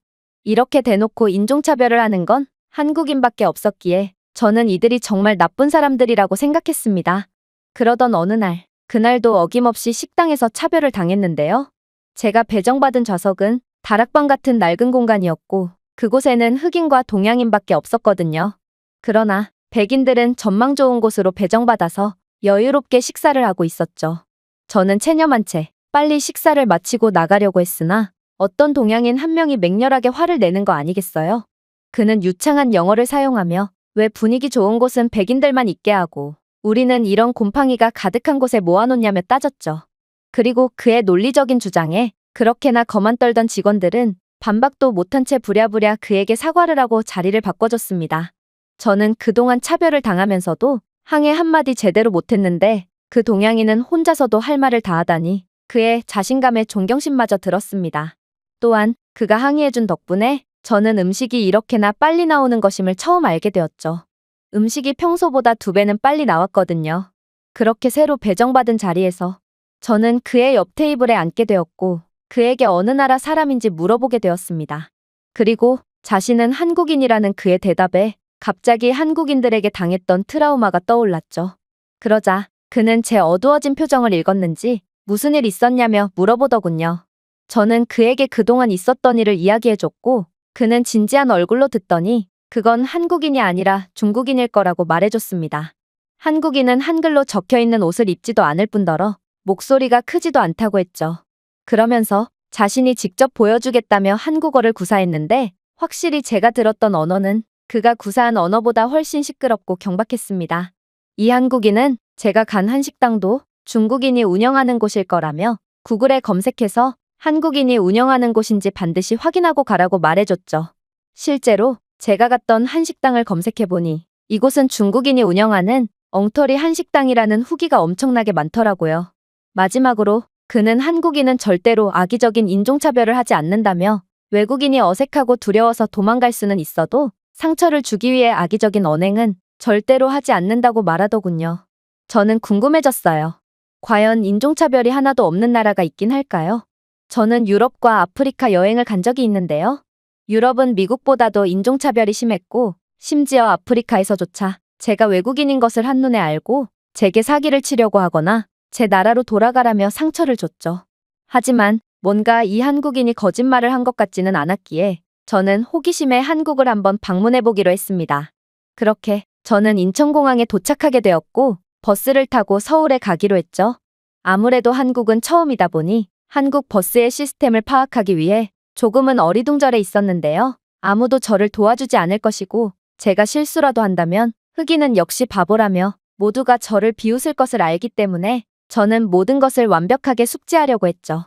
이렇게 대놓고 인종차별을 하는 건 한국인밖에 없었기에 저는 이들이 정말 나쁜 사람들이라고 생각했습니다. 그러던 어느 날, 그날도 어김없이 식당에서 차별을 당했는데요. 제가 배정받은 좌석은 다락방 같은 낡은 공간이었고 그곳에는 흑인과 동양인밖에 없었거든요. 그러나 백인들은 전망 좋은 곳으로 배정받아서 여유롭게 식사를 하고 있었죠. 저는 체념한 채 빨리 식사를 마치고 나가려고 했으나 어떤 동양인 한 명이 맹렬하게 화를 내는 거 아니겠어요? 그는 유창한 영어를 사용하며 왜 분위기 좋은 곳은 백인들만 있게 하고 우리는 이런 곰팡이가 가득한 곳에 모아놓냐며 따졌죠. 그리고 그의 논리적인 주장에 그렇게나 거만 떨던 직원들은 반박도 못한 채 부랴부랴 그에게 사과를 하고 자리를 바꿔줬습니다. 저는 그동안 차별을 당하면서도 항해 한마디 제대로 못했는데 그 동양인은 혼자서도 할 말을 다 하다니 그의 자신감에 존경심마저 들었습니다. 또한 그가 항의해준 덕분에 저는 음식이 이렇게나 빨리 나오는 것임을 처음 알게 되었죠. 음식이 평소보다 2배는 빨리 나왔거든요. 그렇게 새로 배정받은 자리에서 저는 그의 옆 테이블에 앉게 되었고 그에게 어느 나라 사람인지 물어보게 되었습니다. 그리고 자신은 한국인이라는 그의 대답에 갑자기 한국인들에게 당했던 트라우마가 떠올랐죠. 그러자 그는 제 어두워진 표정을 읽었는지 무슨 일 있었냐며 물어보더군요. 저는 그에게 그동안 있었던 일을 이야기해줬고 그는 진지한 얼굴로 듣더니 그건 한국인이 아니라 중국인일 거라고 말해줬습니다. 한국인은 한글로 적혀있는 옷을 입지도 않을 뿐더러 목소리가 크지도 않다고 했죠. 그러면서 자신이 직접 보여주겠다며 한국어를 구사했는데 확실히 제가 들었던 언어는 그가 구사한 언어보다 훨씬 시끄럽고 경박했습니다. 이 한국인은 제가 간 한식당도 중국인이 운영하는 곳일 거라며 구글에 검색해서 한국인이 운영하는 곳인지 반드시 확인하고 가라고 말해줬죠. 실제로 제가 갔던 한식당을 검색해보니 이곳은 중국인이 운영하는 엉터리 한식당이라는 후기가 엄청나게 많더라고요. 마지막으로 그는 한국인은 절대로 악의적인 인종차별을 하지 않는다며 외국인이 어색하고 두려워서 도망갈 수는 있어도 상처를 주기 위해 악의적인 언행은 절대로 하지 않는다고 말하더군요. 저는 궁금해졌어요. 과연 인종차별이 하나도 없는 나라가 있긴 할까요? 저는 유럽과 아프리카 여행을 간 적이 있는데요. 유럽은 미국보다도 인종차별이 심했고 심지어 아프리카에서조차 제가 외국인인 것을 한눈에 알고 제게 사기를 치려고 하거나 제 나라로 돌아가라며 상처를 줬죠. 하지만 뭔가 이 한국인이 거짓말을 한 것 같지는 않았기에 저는 호기심에 한국을 한번 방문해보기로 했습니다. 그렇게 저는 인천공항에 도착하게 되었고 버스를 타고 서울에 가기로 했죠. 아무래도 한국은 처음이다 보니 한국 버스의 시스템을 파악하기 위해 조금은 어리둥절해 있었는데요. 아무도 저를 도와주지 않을 것이고 제가 실수라도 한다면 흑인은 역시 바보라며 모두가 저를 비웃을 것을 알기 때문에 저는 모든 것을 완벽하게 숙지하려고 했죠.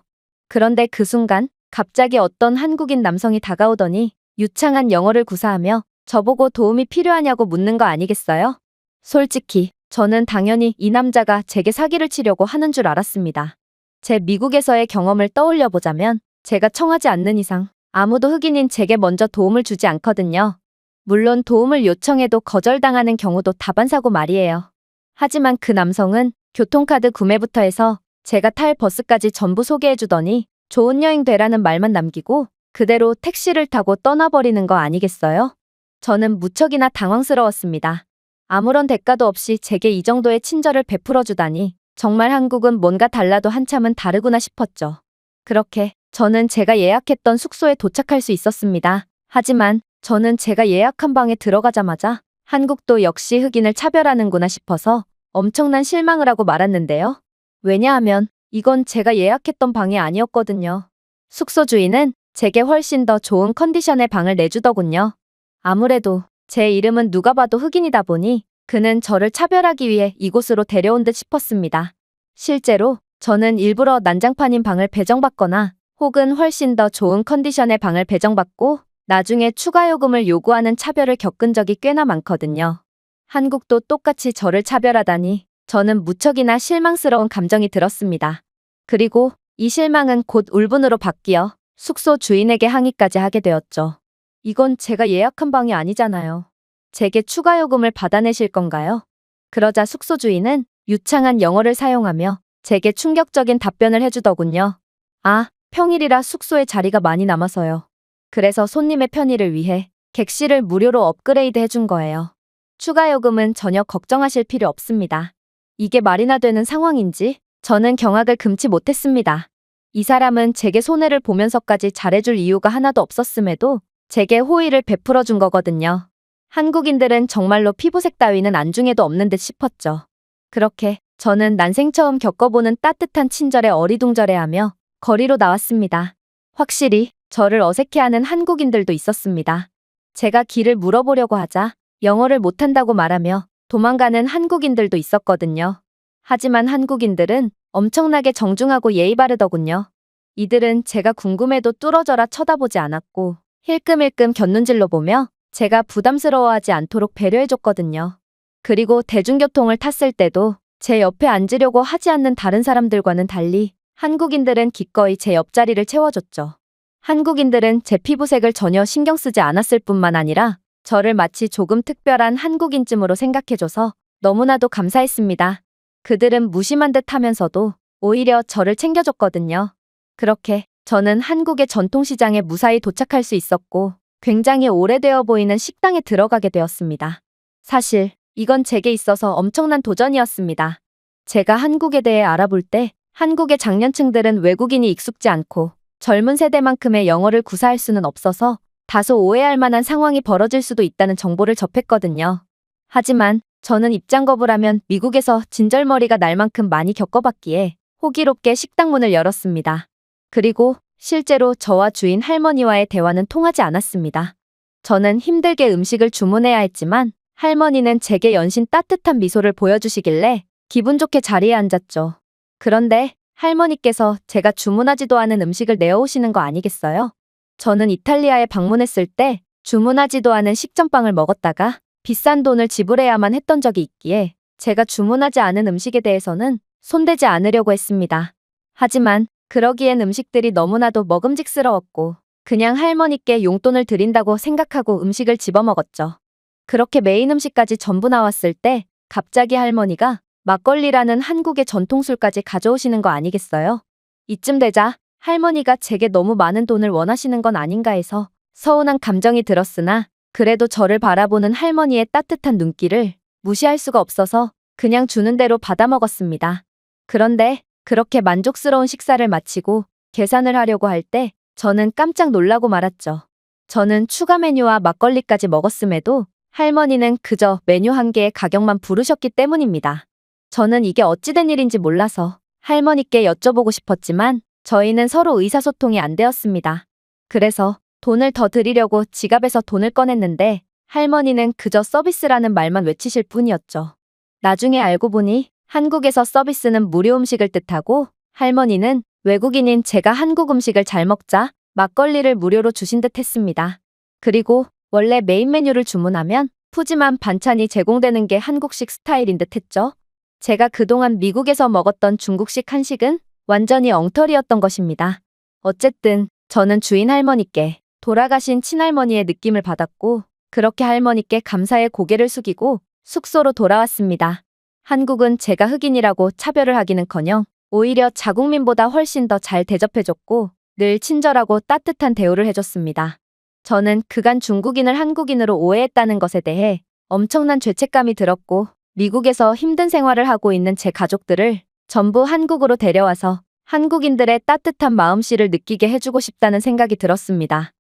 그런데 그 순간 갑자기 어떤 한국인 남성이 다가오더니 유창한 영어를 구사하며 저보고 도움이 필요하냐고 묻는 거 아니겠어요? 솔직히 저는 당연히 이 남자가 제게 사기를 치려고 하는 줄 알았습니다. 제 미국에서의 경험을 떠올려 보자면 제가 청하지 않는 이상 아무도 흑인인 제게 먼저 도움을 주지 않거든요. 물론 도움을 요청해도 거절당하는 경우도 다반사고 말이에요. 하지만 그 남성은 교통카드 구매부터 해서 제가 탈 버스까지 전부 소개해주더니 좋은 여행 되라는 말만 남기고 그대로 택시를 타고 떠나버리는 거 아니겠어요? 저는 무척이나 당황스러웠습니다. 아무런 대가도 없이 제게 이 정도의 친절을 베풀어주다니 정말 한국은 뭔가 달라도 한참은 다르구나 싶었죠. 그렇게 저는 제가 예약했던 숙소에 도착할 수 있었습니다. 하지만 저는 제가 예약한 방에 들어가자마자 한국도 역시 흑인을 차별하는구나 싶어서 엄청난 실망을 하고 말았는데요. 왜냐하면 이건 제가 예약했던 방이 아니었거든요. 숙소 주인은 제게 훨씬 더 좋은 컨디션의 방을 내주더군요. 아무래도 제 이름은 누가 봐도 흑인이다 보니 그는 저를 차별하기 위해 이곳으로 데려온 듯 싶었습니다. 실제로 저는 일부러 난장판인 방을 배정받거나 혹은 훨씬 더 좋은 컨디션의 방을 배정받고 나중에 추가 요금을 요구하는 차별을 겪은 적이 꽤나 많거든요. 한국도 똑같이 저를 차별하다니 저는 무척이나 실망스러운 감정이 들었습니다. 그리고 이 실망은 곧 울분으로 바뀌어 숙소 주인에게 항의까지 하게 되었죠. 이건 제가 예약한 방이 아니잖아요. 제게 추가 요금을 받아내실 건가요? 그러자 숙소 주인은 유창한 영어를 사용하며 제게 충격적인 답변을 해주더군요. 아, 평일이라 숙소에 자리가 많이 남아서요. 그래서 손님의 편의를 위해 객실을 무료로 업그레이드 해준 거예요. 추가 요금은 전혀 걱정하실 필요 없습니다. 이게 말이나 되는 상황인지 저는 경악을 금치 못했습니다. 이 사람은 제게 손해를 보면서까지 잘해줄 이유가 하나도 없었음에도 제게 호의를 베풀어 준 거거든요. 한국인들은 정말로 피부색 따위는 안중에도 없는 듯 싶었죠. 그렇게 저는 난생 처음 겪어보는 따뜻한 친절에 어리둥절해하며 거리로 나왔습니다. 확실히 저를 어색해하는 한국인들도 있었습니다. 제가 길을 물어보려고 하자 영어를 못한다고 말하며 도망가는 한국인들도 있었거든요. 하지만 한국인들은 엄청나게 정중하고 예의 바르더군요. 이들은 제가 궁금해도 뚫어져라 쳐다보지 않았고 힐끔힐끔 곁눈질로 보며 제가 부담스러워하지 않도록 배려해줬거든요. 그리고 대중교통을 탔을 때도 제 옆에 앉으려고 하지 않는 다른 사람들과는 달리 한국인들은 기꺼이 제 옆자리를 채워줬죠. 한국인들은 제 피부색을 전혀 신경 쓰지 않았을 뿐만 아니라 저를 마치 조금 특별한 한국인쯤으로 생각해줘서 너무나도 감사했습니다. 그들은 무심한 듯 하면서도 오히려 저를 챙겨줬거든요. 그렇게 저는 한국의 전통시장에 무사히 도착할 수 있었고 굉장히 오래되어 보이는 식당에 들어가게 되었습니다. 사실 이건 제게 있어서 엄청난 도전이었습니다. 제가 한국에 대해 알아볼 때 한국의 장년층들은 외국인이 익숙지 않고 젊은 세대만큼의 영어를 구사할 수는 없어서 다소 오해할 만한 상황이 벌어질 수도 있다는 정보를 접했거든요. 하지만 저는 입장겁을 하면 미국에서 진절머리가 날 만큼 많이 겪어봤기에 호기롭게 식당 문을 열었습니다. 그리고 실제로 저와 주인 할머니와의 대화는 통하지 않았습니다. 저는 힘들게 음식을 주문해야 했지만 할머니는 제게 연신 따뜻한 미소를 보여주시길래 기분 좋게 자리에 앉았죠. 그런데 할머니께서 제가 주문하지도 않은 음식을 내어오시는 거 아니겠어요? 저는 이탈리아에 방문했을 때 주문하지도 않은 식전빵을 먹었다가 비싼 돈을 지불해야만 했던 적이 있기에 제가 주문하지 않은 음식에 대해서는 손대지 않으려고 했습니다. 하지만 그러기엔 음식들이 너무나도 먹음직스러웠고 그냥 할머니께 용돈을 드린다고 생각하고 음식을 집어먹었죠. 그렇게 메인 음식까지 전부 나왔을 때 갑자기 할머니가 막걸리라는 한국의 전통술까지 가져오시는 거 아니겠어요? 이쯤 되자 할머니가 제게 너무 많은 돈을 원하시는 건 아닌가 해서 서운한 감정이 들었으나 그래도 저를 바라보는 할머니의 따뜻한 눈길을 무시할 수가 없어서 그냥 주는 대로 받아먹었습니다. 그런데 그렇게 만족스러운 식사를 마치고 계산을 하려고 할 때 저는 깜짝 놀라고 말았죠. 저는 추가 메뉴와 막걸리까지 먹었음에도 할머니는 그저 메뉴 한 개의 가격만 부르셨기 때문입니다. 저는 이게 어찌된 일인지 몰라서 할머니께 여쭤보고 싶었지만 저희는 서로 의사소통이 안 되었습니다. 그래서 돈을 더 드리려고 지갑에서 돈을 꺼냈는데 할머니는 그저 서비스라는 말만 외치실 뿐이었죠. 나중에 알고 보니 한국에서 서비스는 무료 음식을 뜻하고 할머니는 외국인인 제가 한국 음식을 잘 먹자 막걸리를 무료로 주신 듯 했습니다. 그리고 원래 메인 메뉴를 주문하면 푸짐한 반찬이 제공되는 게 한국식 스타일인 듯 했죠. 제가 그동안 미국에서 먹었던 중국식 한식은 완전히 엉터리였던 것입니다. 어쨌든 저는 주인 할머니께 돌아가신 친할머니의 느낌을 받았고 그렇게 할머니께 감사의 고개를 숙이고 숙소로 돌아왔습니다. 한국은 제가 흑인이라고 차별을 하기는커녕 오히려 자국민보다 훨씬 더 잘 대접해줬고 늘 친절하고 따뜻한 대우를 해줬습니다. 저는 그간 중국인을 한국인으로 오해했다는 것에 대해 엄청난 죄책감이 들었고 미국에서 힘든 생활을 하고 있는 제 가족들을 전부 한국으로 데려와서 한국인들의 따뜻한 마음씨를 느끼게 해주고 싶다는 생각이 들었습니다.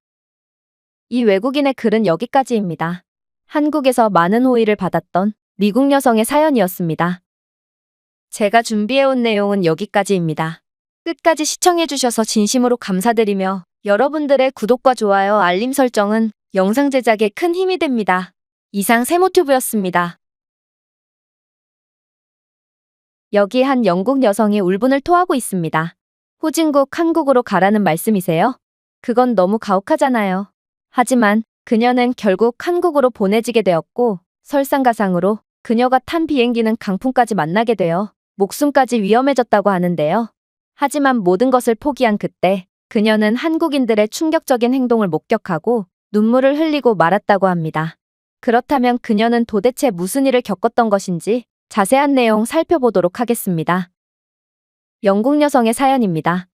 이 외국인의 글은 여기까지입니다. 한국에서 많은 호의를 받았던 미국 여성의 사연이었습니다. 제가 준비해온 내용은 여기까지입니다. 끝까지 시청해주셔서 진심으로 감사드리며 여러분들의 구독과 좋아요, 알림 설정은 영상 제작에 큰 힘이 됩니다. 이상 세모튜브였습니다. 여기 한 영국 여성이 울분을 토하고 있습니다. 후진국 한국으로 가라는 말씀이세요? 그건 너무 가혹하잖아요. 하지만 그녀는 결국 한국으로 보내지게 되었고 설상가상으로 그녀가 탄 비행기는 강풍까지 만나게 되어 목숨까지 위험해졌다고 하는데요. 하지만 모든 것을 포기한 그때 그녀는 한국인들의 충격적인 행동을 목격하고 눈물을 흘리고 말았다고 합니다. 그렇다면 그녀는 도대체 무슨 일을 겪었던 것인지 자세한 내용 살펴보도록 하겠습니다. 영국 여성의 사연입니다.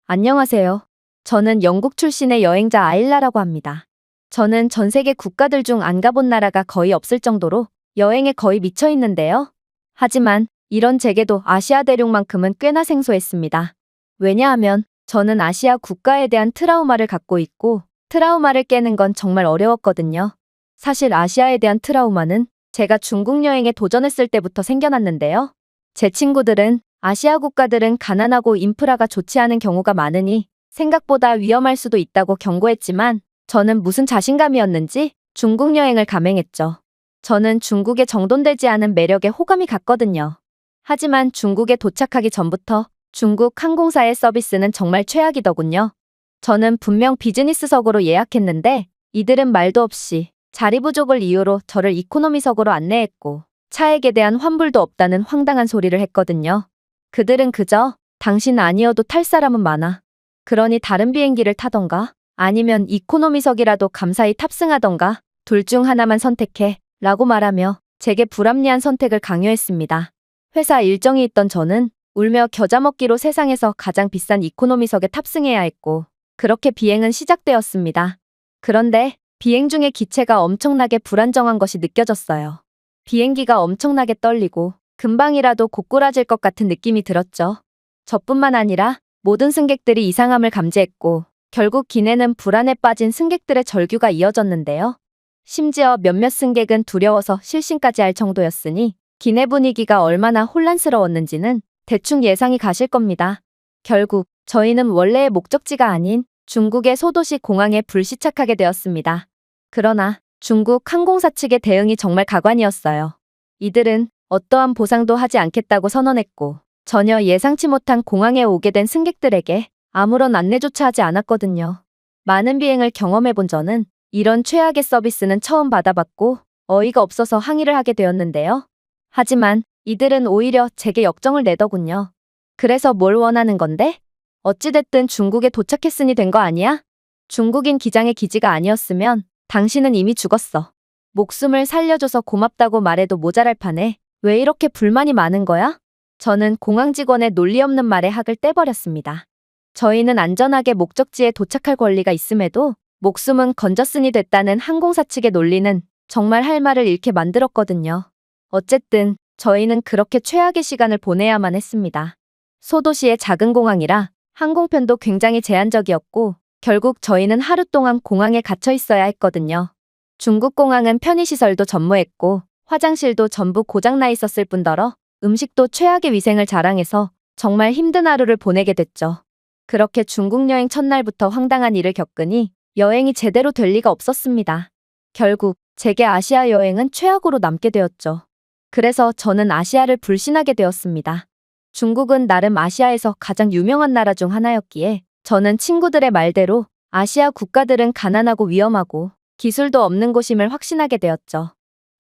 안녕하세요. 저는 영국 출신의 여행자 아일라라고 합니다. 저는 전 세계 국가들 중 안 가본 나라가 거의 없을 정도로 여행에 거의 미쳐 있는데요. 하지만 이런 제게도 아시아 대륙만큼은 꽤나 생소했습니다. 왜냐하면 저는 아시아 국가에 대한 트라우마를 갖고 있고 트라우마를 깨는 건 정말 어려웠거든요. 사실 아시아에 대한 트라우마는 제가 중국 여행에 도전했을 때부터 생겨났는데요. 제 친구들은 아시아 국가들은 가난하고 인프라가 좋지 않은 경우가 많으니 생각보다 위험할 수도 있다고 경고했지만 저는 무슨 자신감이었는지 중국 여행을 감행했죠. 저는 중국에 정돈되지 않은 매력에 호감이 갔거든요. 하지만 중국에 도착하기 전부터 중국 항공사의 서비스는 정말 최악이더군요. 저는 분명 비즈니스석으로 예약했는데 이들은 말도 없이 자리 부족을 이유로 저를 이코노미석으로 안내했고 차액에 대한 환불도 없다는 황당한 소리를 했거든요. 그들은 그저 당신 아니어도 탈 사람은 많아. 그러니 다른 비행기를 타던가 아니면 이코노미석이라도 감사히 탑승하던가 둘 중 하나만 선택해 라고 말하며 제게 불합리한 선택을 강요했습니다. 회사 일정이 있던 저는 울며 겨자 먹기로 세상에서 가장 비싼 이코노미석에 탑승해야 했고 그렇게 비행은 시작되었습니다. 그런데 비행 중에 기체가 엄청나게 불안정한 것이 느껴졌어요. 비행기가 엄청나게 떨리고 금방이라도 고꾸라질 것 같은 느낌이 들었죠. 저뿐만 아니라 모든 승객들이 이상함을 감지했고 결국 기내는 불안에 빠진 승객들의 절규가 이어졌는데요. 심지어 몇몇 승객은 두려워서 실신까지 할 정도였으니 기내 분위기가 얼마나 혼란스러웠는지는 대충 예상이 가실 겁니다. 결국 저희는 원래의 목적지가 아닌 중국의 소도시 공항에 불시착하게 되었습니다. 그러나 중국 항공사 측의 대응이 정말 가관이었어요. 이들은 어떠한 보상도 하지 않겠다고 선언했고 전혀 예상치 못한 공항에 오게 된 승객들에게 아무런 안내조차 하지 않았거든요. 많은 비행을 경험해본 저는 이런 최악의 서비스는 처음 받아봤고 어이가 없어서 항의를 하게 되었는데요. 하지만 이들은 오히려 제게 역정을 내더군요. 그래서 뭘 원하는 건데? 어찌됐든 중국에 도착했으니 된 거 아니야? 중국인 기장의 기지가 아니었으면 당신은 이미 죽었어. 목숨을 살려줘서 고맙다고 말해도 모자랄 판에 왜 이렇게 불만이 많은 거야? 저는 공항 직원의 논리 없는 말에 학을 떼버렸습니다. 저희는 안전하게 목적지에 도착할 권리가 있음에도 목숨은 건졌으니 됐다는 항공사 측의 논리는 정말 할 말을 잃게 만들었거든요. 어쨌든 저희는 그렇게 최악의 시간을 보내야만 했습니다. 소도시의 작은 공항이라 항공편도 굉장히 제한적이었고 결국 저희는 하루 동안 공항에 갇혀 있어야 했거든요. 중국 공항은 편의시설도 전무했고 화장실도 전부 고장나 있었을 뿐더러 음식도 최악의 위생을 자랑해서 정말 힘든 하루를 보내게 됐죠. 그렇게 중국 여행 첫날부터 황당한 일을 겪으니 여행이 제대로 될 리가 없었습니다. 결국 제게 아시아 여행은 최악으로 남게 되었죠. 그래서 저는 아시아를 불신하게 되었습니다. 중국은 나름 아시아에서 가장 유명한 나라 중 하나였기에 저는 친구들의 말대로 아시아 국가들은 가난하고 위험하고 기술도 없는 곳임을 확신하게 되었죠.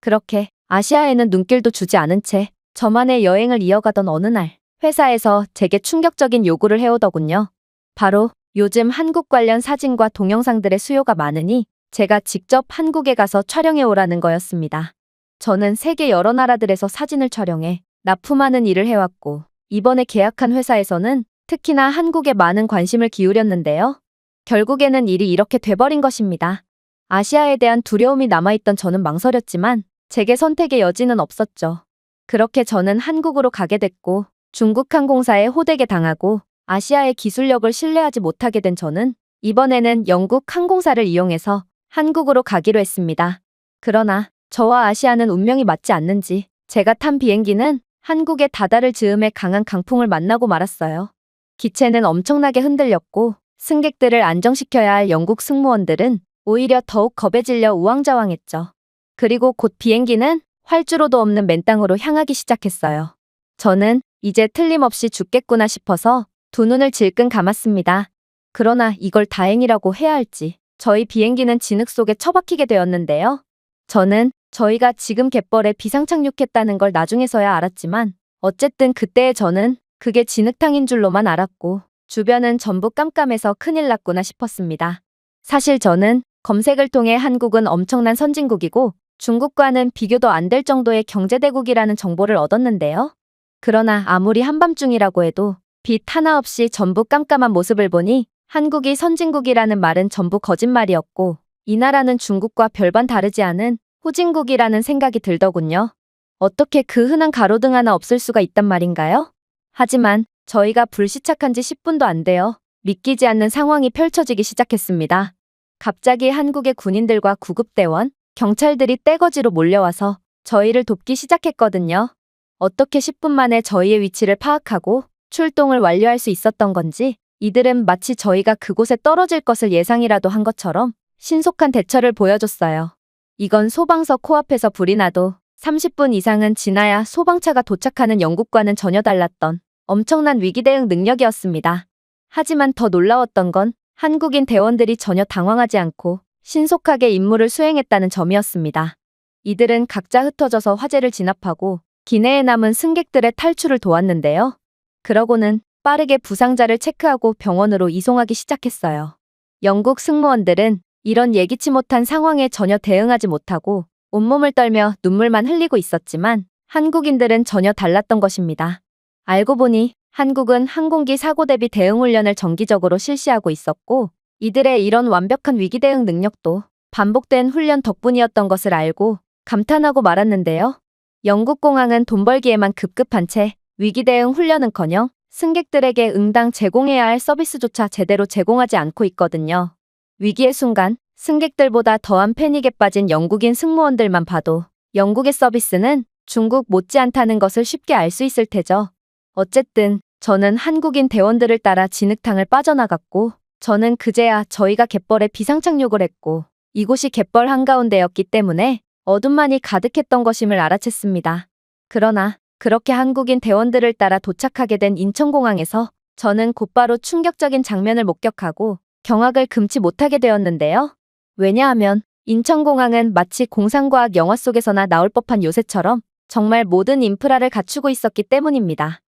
그렇게 아시아에는 눈길도 주지 않은 채 저만의 여행을 이어가던 어느 날 회사에서 제게 충격적인 요구를 해오더군요. 바로 요즘 한국 관련 사진과 동영상들의 수요가 많으니 제가 직접 한국에 가서 촬영해 오라는 거였습니다. 저는 세계 여러 나라들에서 사진을 촬영해 납품하는 일을 해왔고 이번에 계약한 회사에서는 특히나 한국에 많은 관심을 기울였는데요. 결국에는 일이 이렇게 돼버린 것입니다. 아시아에 대한 두려움이 남아있던 저는 망설였지만 제게 선택의 여지는 없었죠. 그렇게 저는 한국으로 가게 됐고 중국 항공사에 호되게 당하고 아시아의 기술력을 신뢰하지 못하게 된 저는 이번에는 영국 항공사를 이용해서 한국으로 가기로 했습니다. 그러나 저와 아시아는 운명이 맞지 않는지 제가 탄 비행기는 한국에 다다를 즈음에 강한 강풍을 만나고 말았어요. 기체는 엄청나게 흔들렸고 승객들을 안정시켜야 할 영국 승무원들은 오히려 더욱 겁에 질려 우왕좌왕했죠. 그리고 곧 비행기는 활주로도 없는 맨 땅으로 향하기 시작했어요. 저는 이제 틀림없이 죽겠구나 싶어서 두 눈을 질끈 감았습니다. 그러나 이걸 다행이라고 해야 할지 저희 비행기는 진흙 속에 처박히게 되었는데요. 저는 저희가 지금 갯벌에 비상착륙했다는 걸 나중에서야 알았지만 어쨌든 그때의 저는 그게 진흙탕인 줄로만 알았고 주변은 전부 깜깜해서 큰일 났구나 싶었습니다. 사실 저는 검색을 통해 한국은 엄청난 선진국이고 중국과는 비교도 안 될 정도의 경제대국이라는 정보를 얻었는데요. 그러나 아무리 한밤중이라고 해도 빛 하나 없이 전부 깜깜한 모습을 보니 한국이 선진국이라는 말은 전부 거짓말이었고 이 나라는 중국과 별반 다르지 않은 후진국이라는 생각이 들더군요. 어떻게 그 흔한 가로등 하나 없을 수가 있단 말인가요? 하지만 저희가 불시착한 지 10분도 안 되어 믿기지 않는 상황이 펼쳐지기 시작했습니다. 갑자기 한국의 군인들과 구급대원, 경찰들이 떼거지로 몰려와서 저희를 돕기 시작했거든요. 어떻게 10분 만에 저희의 위치를 파악하고 출동을 완료할 수 있었던 건지 이들은 마치 저희가 그곳에 떨어질 것을 예상이라도 한 것처럼 신속한 대처를 보여줬어요. 이건 소방서 코앞에서 불이 나도 30분 이상은 지나야 소방차가 도착하는 영국과는 전혀 달랐던 엄청난 위기 대응 능력이었습니다. 하지만 더 놀라웠던 건 한국인 대원들이 전혀 당황하지 않고 신속하게 임무를 수행했다는 점이었습니다. 이들은 각자 흩어져서 화재를 진압하고 기내에 남은 승객들의 탈출을 도왔는데요. 그러고는 빠르게 부상자를 체크하고 병원으로 이송하기 시작했어요. 영국 승무원들은 이런 예기치 못한 상황에 전혀 대응하지 못하고 온몸을 떨며 눈물만 흘리고 있었지만 한국인들은 전혀 달랐던 것입니다. 알고 보니 한국은 항공기 사고 대비 대응 훈련을 정기적으로 실시하고 있었고 이들의 이런 완벽한 위기 대응 능력도 반복된 훈련 덕분이었던 것을 알고 감탄하고 말았는데요. 영국 공항은 돈 벌기에만 급급한 채 위기 대응 훈련은커녕 승객들에게 응당 제공해야 할 서비스조차 제대로 제공하지 않고 있거든요. 위기의 순간 승객들보다 더한 패닉에 빠진 영국인 승무원들만 봐도 영국의 서비스는 중국 못지않다는 것을 쉽게 알 수 있을 테죠. 어쨌든 저는 한국인 대원들을 따라 진흙탕을 빠져나갔고 저는 그제야 저희가 갯벌에 비상착륙을 했고 이곳이 갯벌 한가운데였기 때문에 어둠만이 가득했던 것임을 알아챘습니다. 그러나 그렇게 한국인 대원들을 따라 도착하게 된 인천공항에서 저는 곧바로 충격적인 장면을 목격하고 경악을 금치 못하게 되었는데요. 왜냐하면 인천공항은 마치 공상과학 영화 속에서나 나올 법한 요새처럼 정말 모든 인프라를 갖추고 있었기 때문입니다.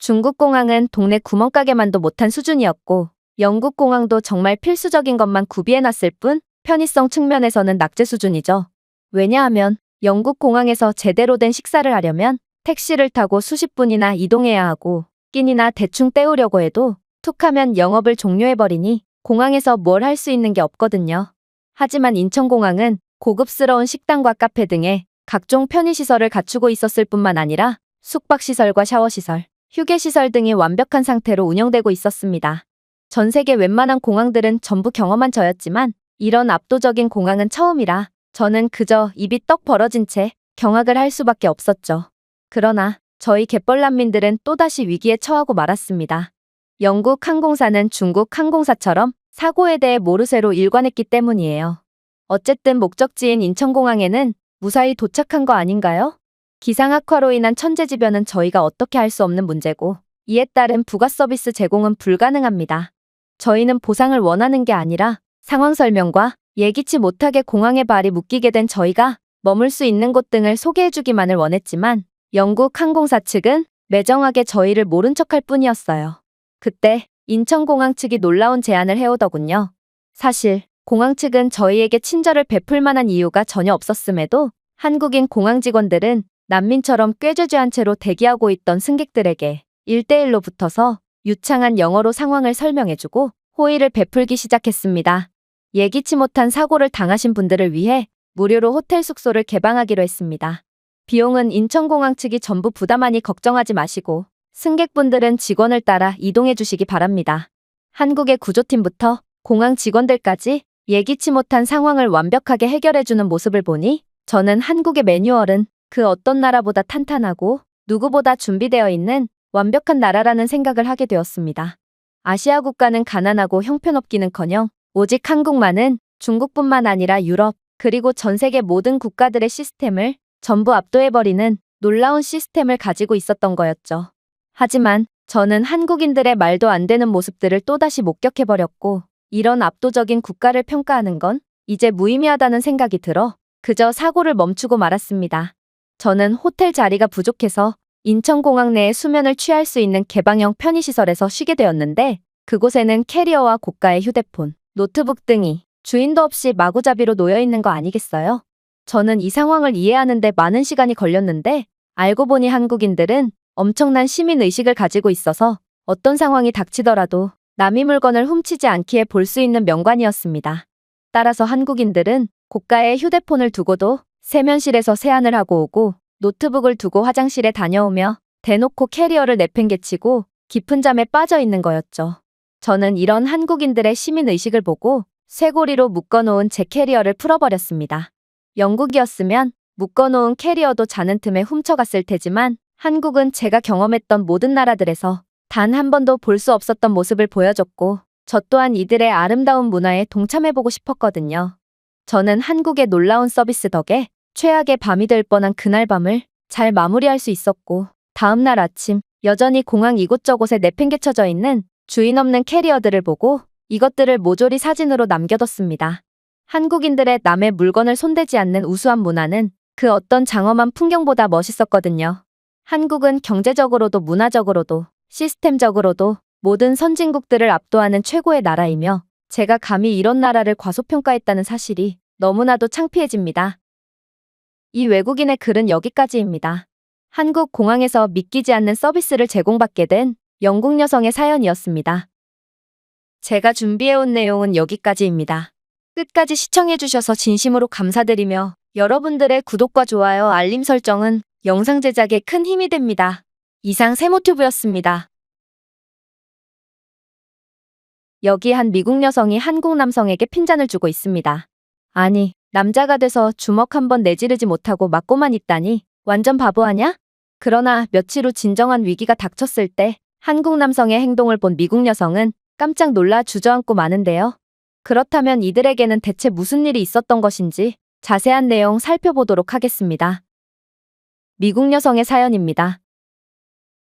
중국 공항은 동네 구멍가게만도 못한 수준이었고 영국 공항도 정말 필수적인 것만 구비해놨을 뿐 편의성 측면에서는 낙제 수준이죠. 왜냐하면 영국 공항에서 제대로 된 식사를 하려면 택시를 타고 수십 분이나 이동해야 하고 끼니나 대충 때우려고 해도 툭하면 영업을 종료해버리니 공항에서 뭘 할 수 있는 게 없거든요. 하지만 인천공항은 고급스러운 식당과 카페 등의 각종 편의시설을 갖추고 있었을 뿐만 아니라 숙박시설과 샤워시설, 휴게시설 등이 완벽한 상태로 운영되고 있었습니다. 전 세계 웬만한 공항들은 전부 경험한 저였지만 이런 압도적인 공항은 처음이라 저는 그저 입이 떡 벌어진 채 경악을 할 수밖에 없었죠. 그러나 저희 갯벌난민들은 또다시 위기에 처하고 말았습니다. 영국 항공사는 중국 항공사처럼 사고에 대해 모르쇠로 일관했기 때문이에요. 어쨌든 목적지인 인천공항에는 무사히 도착한 거 아닌가요? 기상 악화로 인한 천재지변은 저희가 어떻게 할 수 없는 문제고 이에 따른 부가 서비스 제공은 불가능합니다. 저희는 보상을 원하는 게 아니라 상황 설명과 예기치 못하게 공항에 발이 묶이게 된 저희가 머물 수 있는 곳 등을 소개해주기만을 원했지만 영국 항공사 측은 매정하게 저희를 모른 척할 뿐이었어요. 그때 인천공항 측이 놀라운 제안을 해오더군요. 사실 공항 측은 저희에게 친절을 베풀 만한 이유가 전혀 없었음에도 한국인 공항 직원들은 난민처럼 꾀죄죄한 채로 대기하고 있던 승객들에게 1대1로 붙어서 유창한 영어로 상황을 설명해주고 호의를 베풀기 시작했습니다. 예기치 못한 사고를 당하신 분들을 위해 무료로 호텔 숙소를 개방하기로 했습니다. 비용은 인천공항 측이 전부 부담하니 걱정하지 마시고 승객분들은 직원을 따라 이동해 주시기 바랍니다. 한국의 구조팀부터 공항 직원들까지 예기치 못한 상황을 완벽하게 해결해주는 모습을 보니 저는 한국의 매뉴얼은 그 어떤 나라보다 탄탄하고 누구보다 준비되어 있는 완벽한 나라라는 생각을 하게 되었습니다. 아시아 국가는 가난하고 형편없기는커녕 오직 한국만은 중국뿐만 아니라 유럽 그리고 전 세계 모든 국가들의 시스템을 전부 압도해버리는 놀라운 시스템을 가지고 있었던 거였죠. 하지만 저는 한국인들의 말도 안 되는 모습들을 또다시 목격해버렸고 이런 압도적인 국가를 평가하는 건 이제 무의미하다는 생각이 들어 그저 사고를 멈추고 말았습니다. 저는 호텔 자리가 부족해서 인천공항 내에 수면을 취할 수 있는 개방형 편의시설에서 쉬게 되었는데 그곳에는 캐리어와 고가의 휴대폰, 노트북 등이 주인도 없이 마구잡이로 놓여 있는 거 아니겠어요? 저는 이 상황을 이해하는데 많은 시간이 걸렸는데 알고 보니 한국인들은 엄청난 시민의식을 가지고 있어서 어떤 상황이 닥치더라도 남의 물건을 훔치지 않기에 볼 수 있는 명관이었습니다. 따라서 한국인들은 고가의 휴대폰을 두고도 세면실에서 세안을 하고 오고 노트북을 두고 화장실에 다녀오며 대놓고 캐리어를 내팽개치고 깊은 잠에 빠져 있는 거였죠. 저는 이런 한국인들의 시민의식을 보고 쇠고리로 묶어놓은 제 캐리어를 풀어버렸습니다. 영국이었으면 묶어놓은 캐리어도 자는 틈에 훔쳐갔을 테지만 한국은 제가 경험했던 모든 나라들에서 단 한 번도 볼 수 없었던 모습을 보여줬고 저 또한 이들의 아름다운 문화에 동참해보고 싶었거든요. 저는 한국의 놀라운 서비스 덕에 최악의 밤이 될 뻔한 그날 밤을 잘 마무리할 수 있었고 다음날 아침 여전히 공항 이곳저곳에 내팽개쳐져 있는 주인 없는 캐리어들을 보고 이것들을 모조리 사진으로 남겨뒀습니다. 한국인들의 남의 물건을 손대지 않는 우수한 문화는 그 어떤 장엄한 풍경보다 멋있었거든요. 한국은 경제적으로도 문화적으로도 시스템적으로도 모든 선진국들을 압도하는 최고의 나라이며 제가 감히 이런 나라를 과소평가했다는 사실이 너무나도 창피해집니다. 이 외국인의 글은 여기까지입니다. 한국 공항에서 믿기지 않는 서비스를 제공받게 된 영국 여성의 사연이었습니다. 제가 준비해온 내용은 여기까지입니다. 끝까지 시청해주셔서 진심으로 감사드리며 여러분들의 구독과 좋아요, 알림 설정은 영상 제작에 큰 힘이 됩니다. 이상 세모튜브였습니다. 여기 한 미국 여성이 한국 남성에게 핀잔을 주고 있습니다. 아니, 남자가 돼서 주먹 한 번 내지르지 못하고 맞고만 있다니 완전 바보 아냐? 그러나 며칠 후 진정한 위기가 닥쳤을 때 한국 남성의 행동을 본 미국 여성은 깜짝 놀라 주저앉고 마는데요. 그렇다면 이들에게는 대체 무슨 일이 있었던 것인지 자세한 내용 살펴보도록 하겠습니다. 미국 여성의 사연입니다.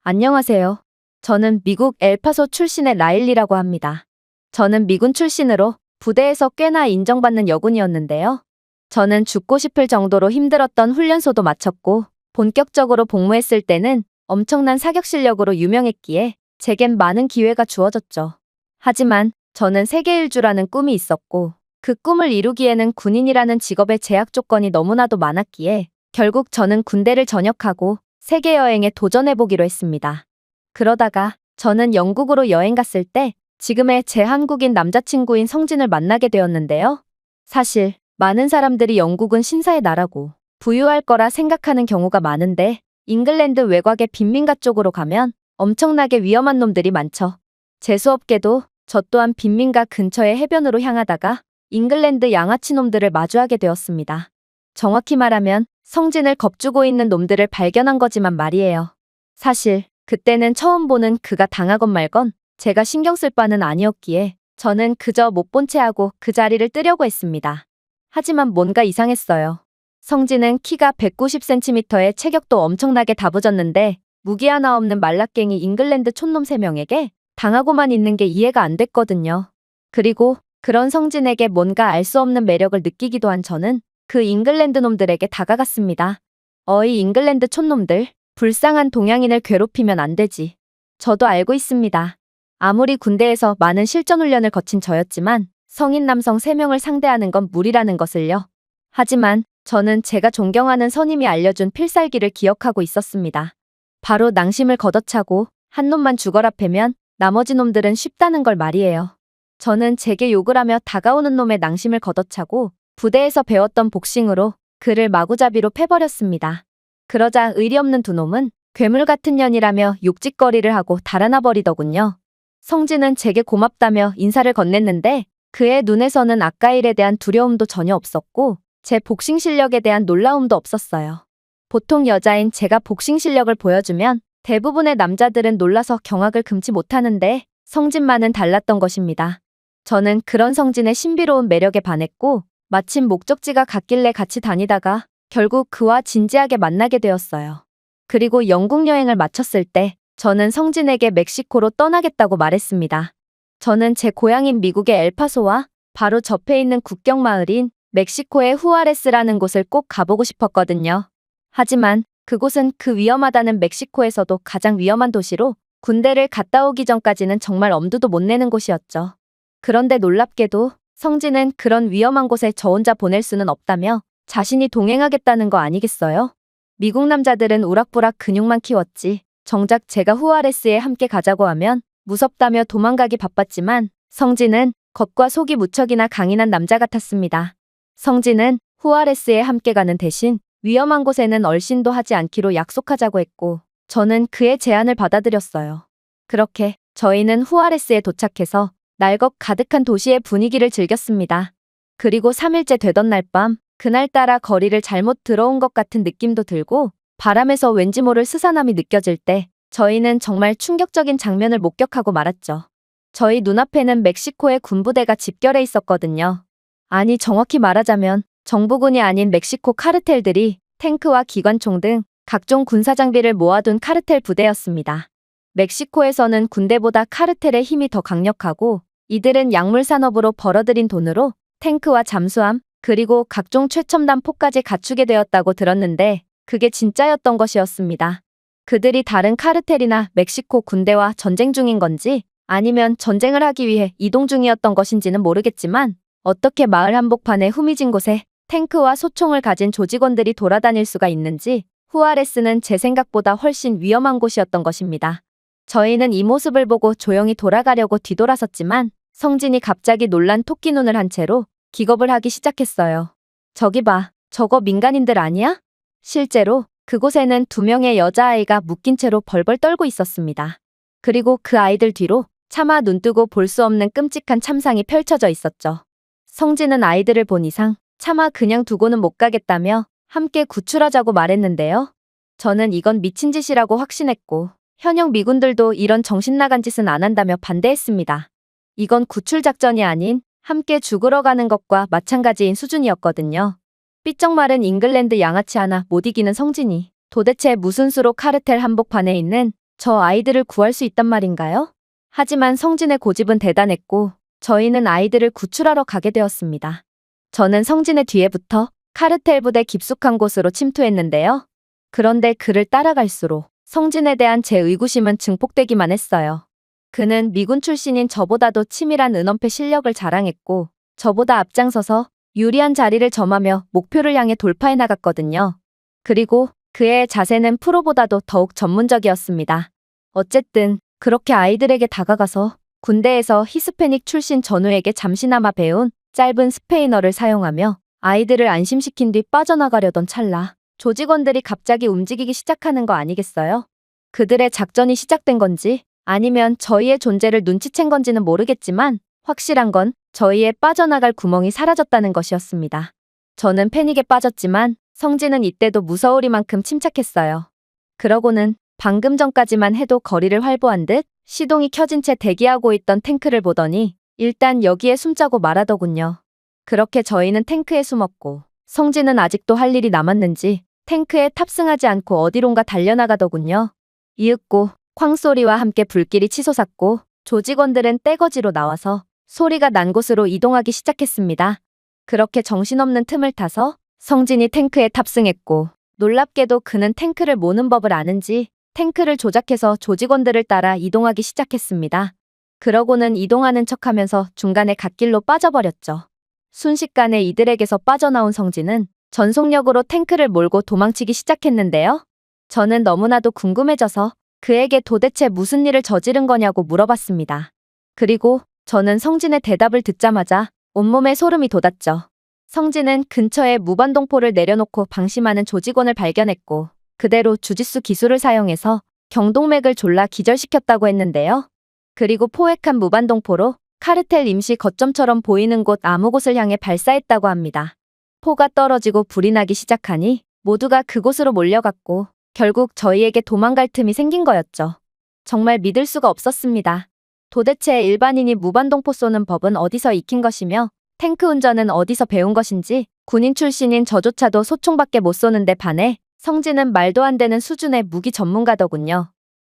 안녕하세요. 저는 미국 엘파소 출신의 라일리라고 합니다. 저는 미군 출신으로 부대에서 꽤나 인정받는 여군이었는데요. 저는 죽고 싶을 정도로 힘들었던 훈련소도 마쳤고 본격적으로 복무했을 때는 엄청난 사격 실력으로 유명했기에 제겐 많은 기회가 주어졌죠. 하지만 저는 세계 일주라는 꿈이 있었고 그 꿈을 이루기에는 군인이라는 직업의 제약 조건이 너무나도 많았기에 결국 저는 군대를 전역하고 세계 여행에 도전해보기로 했습니다. 그러다가 저는 영국으로 여행 갔을 때 지금의 제 한국인 남자친구인 성진을 만나게 되었는데요. 사실 많은 사람들이 영국은 신사의 나라고 부유할 거라 생각하는 경우가 많은데 잉글랜드 외곽의 빈민가 쪽으로 가면 엄청나게 위험한 놈들이 많죠. 재수없게도 저 또한 빈민가 근처의 해변으로 향하다가 잉글랜드 양아치 놈들을 마주하게 되었습니다. 정확히 말하면 성진을 겁주고 있는 놈들을 발견한 거지만 말이에요. 사실 그때는 처음 보는 그가 당하건 말건 제가 신경 쓸 바는 아니었기에 저는 그저 못 본 채 하고 그 자리를 뜨려고 했습니다. 하지만 뭔가 이상했어요. 성진은 키가 190cm에 체격도 엄청나게 다부졌는데 무기 하나 없는 말라깽이 잉글랜드 촌놈 3명에게 당하고만 있는 게 이해가 안 됐거든요. 그리고 그런 성진에게 뭔가 알 수 없는 매력을 느끼기도 한 저는 그 잉글랜드 놈들에게 다가갔습니다. 어이 잉글랜드 촌놈들, 불쌍한 동양인을 괴롭히면 안 되지. 저도 알고 있습니다. 아무리 군대에서 많은 실전 훈련을 거친 저였지만 성인 남성 3명을 상대하는 건 무리라는 것을요. 하지만 저는 제가 존경하는 선임이 알려준 필살기를 기억하고 있었습니다. 바로 낭심을 걷어차고 한 놈만 죽어라 패면 나머지 놈들은 쉽다는 걸 말이에요. 저는 제게 욕을 하며 다가오는 놈의 낭심을 걷어차고 부대에서 배웠던 복싱으로 그를 마구잡이로 패버렸습니다. 그러자 의리 없는 두 놈은 괴물 같은 년이라며 욕짓거리를 하고 달아나 버리더군요. 성진은 제게 고맙다며 인사를 건넸는데 그의 눈에서는 아까 일에 대한 두려움도 전혀 없었고 제 복싱 실력에 대한 놀라움도 없었어요. 보통 여자인 제가 복싱 실력을 보여주면 대부분의 남자들은 놀라서 경악을 금치 못하는데 성진만은 달랐던 것입니다. 저는 그런 성진의 신비로운 매력에 반했고 마침 목적지가 같길래 같이 다니다가 결국 그와 진지하게 만나게 되었어요. 그리고 영국 여행을 마쳤을 때 저는 성진에게 멕시코로 떠나겠다고 말했습니다. 저는 제 고향인 미국의 엘파소와 바로 접해 있는 국경 마을인 멕시코의 후아레스라는 곳을 꼭 가보고 싶었거든요. 하지만 그곳은 그 위험하다는 멕시코에서도 가장 위험한 도시로 군대를 갔다 오기 전까지는 정말 엄두도 못 내는 곳이었죠. 그런데 놀랍게도 성진은 그런 위험한 곳에 저 혼자 보낼 수는 없다며 자신이 동행하겠다는 거 아니겠어요? 미국 남자들은 우락부락 근육만 키웠지 정작 제가 후아레스에 함께 가자고 하면 무섭다며 도망가기 바빴지만 성진은 겉과 속이 무척이나 강인한 남자 같았습니다. 성진은 후아레스에 함께 가는 대신 위험한 곳에는 얼씬도 하지 않기로 약속하자고 했고 저는 그의 제안을 받아들였어요. 그렇게 저희는 후아레스에 도착해서 날것 가득한 도시의 분위기를 즐겼습니다. 그리고 3일째 되던 날 밤 그날따라 거리를 잘못 들어온 것 같은 느낌도 들고 바람에서 왠지 모를 스산함이 느껴질 때 저희는 정말 충격적인 장면을 목격하고 말았죠. 저희 눈앞에는 멕시코의 군부대가 집결해 있었거든요. 아니 정확히 말하자면 정부군이 아닌 멕시코 카르텔들이 탱크와 기관총 등 각종 군사장비를 모아둔 카르텔 부대였습니다. 멕시코에서는 군대보다 카르텔의 힘이 더 강력하고 이들은 약물 산업으로 벌어들인 돈으로 탱크와 잠수함 그리고 각종 최첨단 포까지 갖추게 되었다고 들었는데 그게 진짜였던 것이었습니다. 그들이 다른 카르텔이나 멕시코 군대와 전쟁 중인 건지 아니면 전쟁을 하기 위해 이동 중이었던 것인지는 모르겠지만 어떻게 마을 한복판의 후미진 곳에 탱크와 소총을 가진 조직원들이 돌아다닐 수가 있는지 후아레스는 제 생각보다 훨씬 위험한 곳이었던 것입니다. 저희는 이 모습을 보고 조용히 돌아가려고 뒤돌아섰지만 성진이 갑자기 놀란 토끼 눈을 한 채로 기겁을 하기 시작했어요. 저기 봐, 저거 민간인들 아니야? 실제로 그곳에는 2명의 여자아이가 묶인 채로 벌벌 떨고 있었습니다. 그리고 그 아이들 뒤로 차마 눈뜨고 볼 수 없는 끔찍한 참상이 펼쳐져 있었죠. 성진은 아이들을 본 이상 차마 그냥 두고는 못 가겠다며 함께 구출하자고 말했는데요. 저는 이건 미친 짓이라고 확신했고 현역 미군들도 이런 정신나간 짓은 안 한다며 반대했습니다. 이건 구출작전이 아닌 함께 죽으러 가는 것과 마찬가지인 수준이었거든요. 삐쩍 마른 잉글랜드 양아치 하나 못 이기는 성진이 도대체 무슨 수로 카르텔 한복판에 있는 저 아이들을 구할 수 있단 말인가요? 하지만 성진의 고집은 대단했고 저희는 아이들을 구출하러 가게 되었습니다. 저는 성진의 뒤에 붙어 카르텔 부대 깊숙한 곳으로 침투했는데요. 그런데 그를 따라갈수록 성진에 대한 제 의구심은 증폭되기만 했어요. 그는 미군 출신인 저보다도 치밀한 은원패 실력을 자랑했고 저보다 앞장서서 유리한 자리를 점하며 목표를 향해 돌파해 나갔거든요. 그리고 그의 자세는 프로보다도 더욱 전문적이었습니다. 어쨌든 그렇게 아이들에게 다가가서 군대에서 히스패닉 출신 전우에게 잠시나마 배운 짧은 스페인어를 사용하며 아이들을 안심시킨 뒤 빠져나가려던 찰나 조직원들이 갑자기 움직이기 시작하는 거 아니겠어요? 그들의 작전이 시작된 건지 아니면 저희의 존재를 눈치챈 건지는 모르겠지만 확실한 건 저희의 빠져나갈 구멍이 사라졌다는 것이었습니다. 저는 패닉에 빠졌지만 성진은 이때도 무서우리만큼 침착했어요. 그러고는 방금 전까지만 해도 거리를 활보한 듯 시동이 켜진 채 대기하고 있던 탱크를 보더니 일단 여기에 숨자고 말하더군요. 그렇게 저희는 탱크에 숨었고 성진은 아직도 할 일이 남았는지 탱크에 탑승하지 않고 어디론가 달려나가더군요. 이윽고 쾅소리와 함께 불길이 치솟았고 조직원들은 떼거지로 나와서 소리가 난 곳으로 이동하기 시작했습니다. 그렇게 정신없는 틈을 타서 성진이 탱크에 탑승했고 놀랍게도 그는 탱크를 모는 법을 아는지 탱크를 조작해서 조직원들을 따라 이동하기 시작했습니다. 그러고는 이동하는 척하면서 중간에 갓길로 빠져버렸죠. 순식간에 이들에게서 빠져나온 성진은 전속력으로 탱크를 몰고 도망치기 시작했는데요. 저는 너무나도 궁금해져서 그에게 도대체 무슨 일을 저지른 거냐고 물어봤습니다. 그리고 저는 성진의 대답을 듣자마자 온몸에 소름이 돋았죠. 성진은 근처에 무반동포를 내려놓고 방심하는 조직원을 발견했고 그대로 주짓수 기술을 사용해서 경동맥을 졸라 기절시켰다고 했는데요. 그리고 포획한 무반동포로 카르텔 임시 거점처럼 보이는 곳 아무 곳을 향해 발사했다고 합니다. 포가 떨어지고 불이 나기 시작하니 모두가 그곳으로 몰려갔고 결국 저희에게 도망갈 틈이 생긴 거였죠. 정말 믿을 수가 없었습니다. 도대체 일반인이 무반동포 쏘는 법은 어디서 익힌 것이며 탱크 운전은 어디서 배운 것인지 군인 출신인 저조차도 소총밖에 못 쏘는데 반해 성진은 말도 안 되는 수준의 무기 전문가더군요.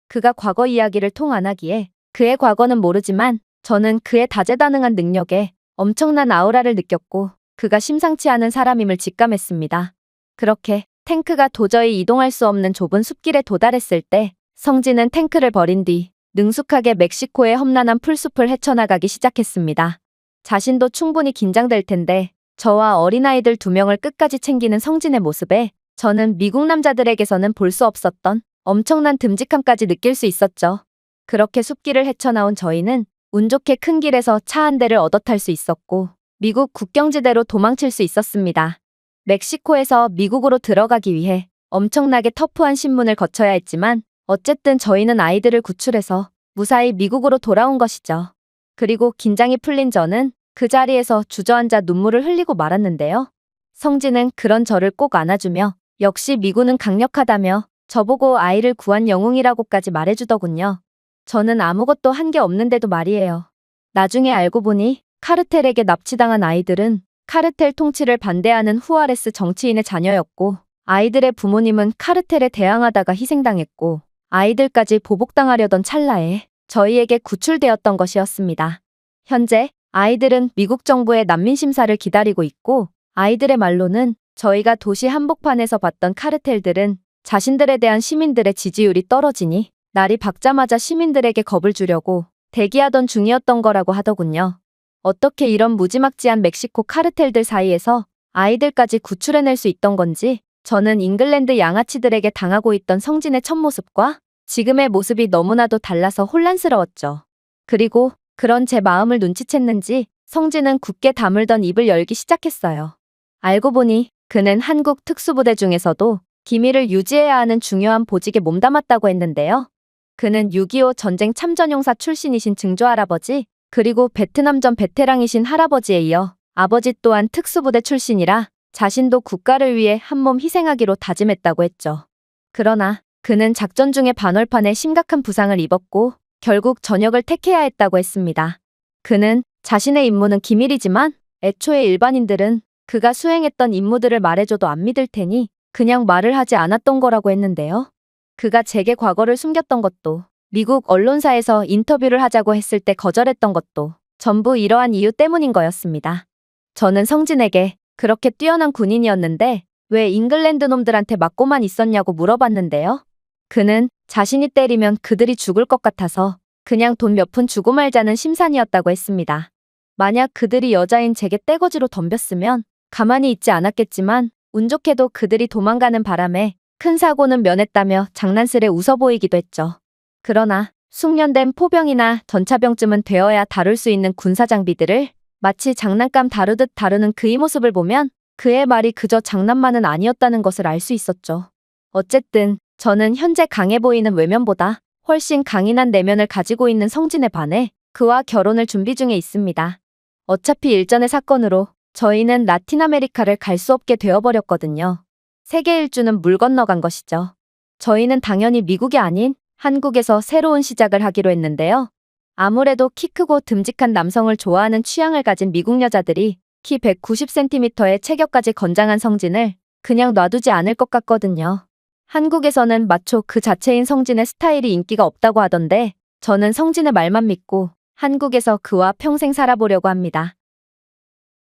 그가 과거 이야기를 통 안 하기에 그의 과거는 모르지만 저는 그의 다재다능한 능력에 엄청난 아우라를 느꼈고 그가 심상치 않은 사람임을 직감했습니다. 그렇게 탱크가 도저히 이동할 수 없는 좁은 숲길에 도달했을 때 성진은 탱크를 버린 뒤 능숙하게 멕시코의 험난한 풀숲을 헤쳐나가기 시작했습니다. 자신도 충분히 긴장될 텐데 저와 어린아이들 2명을 끝까지 챙기는 성진의 모습에 저는 미국 남자들에게서는 볼 수 없었던 엄청난 듬직함까지 느낄 수 있었죠. 그렇게 숲길을 헤쳐나온 저희는 운 좋게 큰 길에서 차 한 대를 얻어 탈 수 있었고 미국 국경지대로 도망칠 수 있었습니다. 멕시코에서 미국으로 들어가기 위해 엄청나게 터프한 신문을 거쳐야 했지만 어쨌든 저희는 아이들을 구출해서 무사히 미국으로 돌아온 것이죠. 그리고 긴장이 풀린 저는 그 자리에서 주저앉아 눈물을 흘리고 말았는데요. 성진은 그런 저를 꼭 안아주며 역시 미군은 강력하다며 저보고 아이를 구한 영웅이라고까지 말해주더군요. 저는 아무것도 한 게 없는데도 말이에요. 나중에 알고 보니 카르텔에게 납치당한 아이들은 카르텔 통치를 반대하는 후아레스 정치인의 자녀였고 아이들의 부모님은 카르텔에 대항하다가 희생당했고 아이들까지 보복당하려던 찰나에 저희에게 구출되었던 것이었습니다. 현재 아이들은 미국 정부의 난민 심사를 기다리고 있고 아이들의 말로는 저희가 도시 한복판에서 봤던 카르텔들은 자신들에 대한 시민들의 지지율이 떨어지니 날이 밝자마자 시민들에게 겁을 주려고 대기하던 중이었던 거라고 하더군요. 어떻게 이런 무지막지한 멕시코 카르텔들 사이에서 아이들까지 구출해낼 수 있던 건지 저는 잉글랜드 양아치들에게 당하고 있던 성진의 첫 모습과 지금의 모습이 너무나도 달라서 혼란스러웠죠. 그리고 그런 제 마음을 눈치챘는지 성진은 굳게 다물던 입을 열기 시작했어요. 알고 보니 그는 한국 특수부대 중에서도 기밀을 유지해야 하는 중요한 보직에 몸담았다고 했는데요. 그는 6.25 전쟁 참전용사 출신이신 증조할아버지 그리고 베트남전 베테랑이신 할아버지에 이어 아버지 또한 특수부대 출신이라 자신도 국가를 위해 한몸 희생하기로 다짐했다고 했죠. 그러나 그는 작전 중에 반월판에 심각한 부상을 입었고 결국 전역을 택해야 했다고 했습니다. 그는 자신의 임무는 기밀이지만 애초에 일반인들은 그가 수행했던 임무들을 말해줘도 안 믿을 테니 그냥 말을 하지 않았던 거라고 했는데요. 그가 제게 과거를 숨겼던 것도 미국 언론사에서 인터뷰를 하자고 했을 때 거절했던 것도 전부 이러한 이유 때문인 거였습니다. 저는 성진에게 그렇게 뛰어난 군인이었는데 왜 잉글랜드 놈들한테 맞고만 있었냐고 물어봤는데요. 그는 자신이 때리면 그들이 죽을 것 같아서 그냥 돈 몇 푼 주고 말자는 심산이었다고 했습니다. 만약 그들이 여자인 제게 떼거지로 덤볐으면 가만히 있지 않았겠지만 운 좋게도 그들이 도망가는 바람에 큰 사고는 면했다며 장난스레 웃어 보이기도 했죠. 그러나 숙련된 포병이나 전차병쯤은 되어야 다룰 수 있는 군사 장비들을 마치 장난감 다루듯 다루는 그의 모습을 보면 그의 말이 그저 장난만은 아니었다는 것을 알 수 있었죠. 어쨌든 저는 현재 강해 보이는 외면보다 훨씬 강인한 내면을 가지고 있는 성진에 반해 그와 결혼을 준비 중에 있습니다. 어차피 일전의 사건으로 저희는 라틴 아메리카를 갈 수 없게 되어버렸거든요. 세계 일주는 물 건너간 것이죠. 저희는 당연히 미국이 아닌 한국에서 새로운 시작을 하기로 했는데요. 아무래도 키 크고 듬직한 남성을 좋아하는 취향을 가진 미국 여자들이 키 190cm의 체격까지 건장한 성진을 그냥 놔두지 않을 것 같거든요. 한국에서는 마초 그 자체인 성진의 스타일이 인기가 없다고 하던데 저는 성진의 말만 믿고 한국에서 그와 평생 살아보려고 합니다.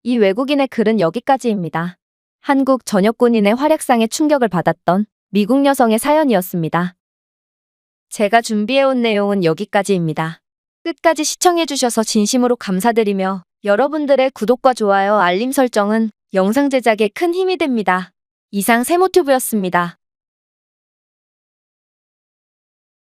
이 외국인의 글은 여기까지입니다. 한국 전역군인의 활약상에 충격을 받았던 미국 여성의 사연이었습니다. 제가 준비해온 내용은 여기까지입니다. 끝까지 시청해주셔서 진심으로 감사드리며 여러분들의 구독과 좋아요, 알림 설정은 영상 제작에 큰 힘이 됩니다. 이상 세모튜브였습니다.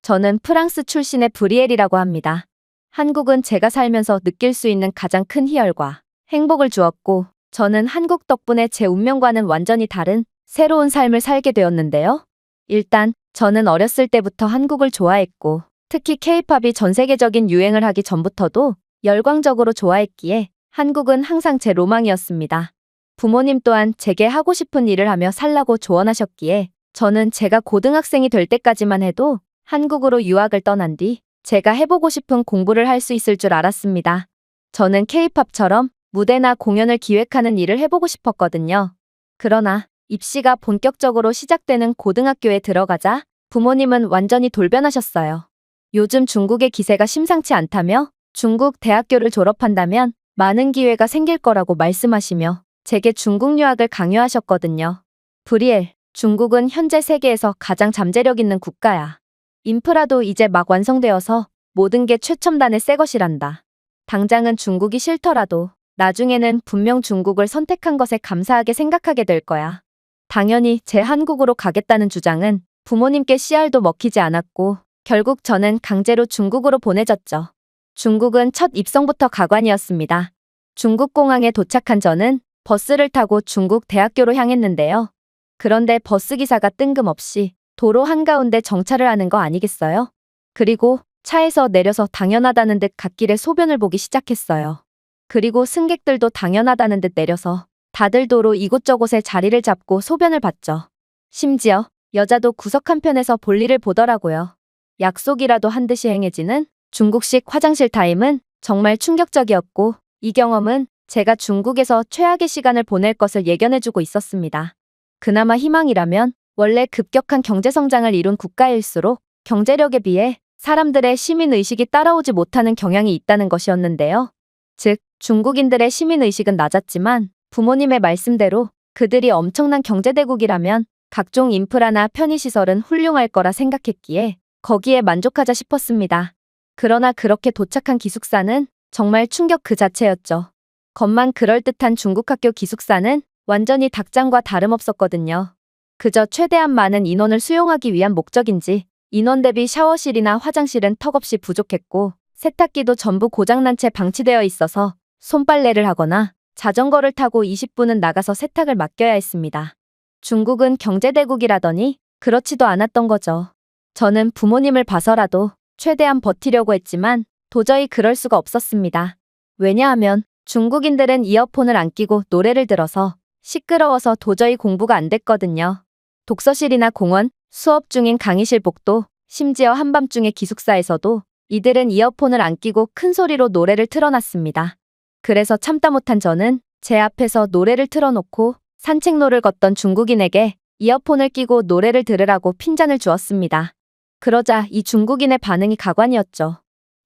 저는 프랑스 출신의 브리엘이라고 합니다. 한국은 제가 살면서 느낄 수 있는 가장 큰 희열과 행복을 주었고 저는 한국 덕분에 제 운명과는 완전히 다른 새로운 삶을 살게 되었는데요. 일단 저는 어렸을 때부터 한국을 좋아했고 특히 K-팝이 전 세계적인 유행을 하기 전부터도 열광적으로 좋아했기에 한국은 항상 제 로망이었습니다. 부모님 또한 제게 하고 싶은 일을 하며 살라고 조언하셨기에 저는 제가 고등학생이 될 때까지만 해도 한국으로 유학을 떠난 뒤 제가 해보고 싶은 공부를 할 수 있을 줄 알았습니다. 저는 K-팝처럼 무대나 공연을 기획하는 일을 해보고 싶었거든요. 그러나 입시가 본격적으로 시작되는 고등학교에 들어가자 부모님은 완전히 돌변하셨어요. 요즘 중국의 기세가 심상치 않다며 중국 대학교를 졸업한다면 많은 기회가 생길 거라고 말씀하시며 제게 중국 유학을 강요하셨거든요. 브리엘, 중국은 현재 세계에서 가장 잠재력 있는 국가야. 인프라도 이제 막 완성되어서 모든 게 최첨단의 새 것이란다. 당장은 중국이 싫더라도 나중에는 분명 중국을 선택한 것에 감사하게 생각하게 될 거야. 당연히 제 한국으로 가겠다는 주장은 부모님께 씨알도 먹히지 않았고 결국 저는 강제로 중국으로 보내졌죠. 중국은 첫 입성부터 가관이었습니다. 중국 공항에 도착한 저는 버스를 타고 중국 대학교로 향했는데요. 그런데 버스 기사가 뜬금없이 도로 한가운데 정차를 하는 거 아니겠어요? 그리고 차에서 내려서 당연하다는 듯 갓길에 소변을 보기 시작했어요. 그리고 승객들도 당연하다는 듯 내려서 다들 도로 이곳저곳에 자리를 잡고 소변을 봤죠. 심지어 여자도 구석 한편에서 볼일을 보더라고요. 약속이라도 한 듯이 행해지는 중국식 화장실 타임은 정말 충격적이었고 이 경험은 제가 중국에서 최악의 시간을 보낼 것을 예견해주고 있었습니다. 그나마 희망이라면 원래 급격한 경제성장을 이룬 국가일수록 경제력에 비해 사람들의 시민의식이 따라오지 못하는 경향이 있다는 것이었는데요. 즉, 중국인들의 시민의식은 낮았지만 부모님의 말씀대로 그들이 엄청난 경제대국이라면 각종 인프라나 편의시설은 훌륭할 거라 생각했기에 거기에 만족하자 싶었습니다. 그러나 그렇게 도착한 기숙사는 정말 충격 그 자체였죠. 겉만 그럴듯한 중국학교 기숙사는 완전히 닭장과 다름없었거든요. 그저 최대한 많은 인원을 수용하기 위한 목적인지 인원 대비 샤워실이나 화장실은 턱없이 부족했고 세탁기도 전부 고장난 채 방치되어 있어서 손빨래를 하거나 자전거를 타고 20분은 나가서 세탁을 맡겨야 했습니다. 중국은 경제대국이라더니 그렇지도 않았던 거죠. 저는 부모님을 봐서라도 최대한 버티려고 했지만 도저히 그럴 수가 없었습니다. 왜냐하면 중국인들은 이어폰을 안 끼고 노래를 들어서 시끄러워서 도저히 공부가 안 됐거든요. 독서실이나 공원, 수업 중인 강의실 복도, 심지어 한밤중에 기숙사에서도 이들은 이어폰을 안 끼고 큰 소리로 노래를 틀어놨습니다. 그래서 참다 못한 저는 제 앞에서 노래를 틀어놓고 산책로를 걷던 중국인에게 이어폰을 끼고 노래를 들으라고 핀잔을 주었습니다. 그러자 이 중국인의 반응이 가관이었죠.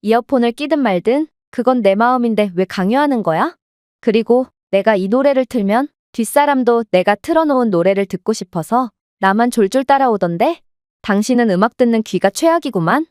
이어폰을 끼든 말든 그건 내 마음인데 왜 강요하는 거야? 그리고 내가 이 노래를 틀면 뒷사람도 내가 틀어놓은 노래를 듣고 싶어서 나만 졸졸 따라오던데? 당신은 음악 듣는 귀가 최악이구만.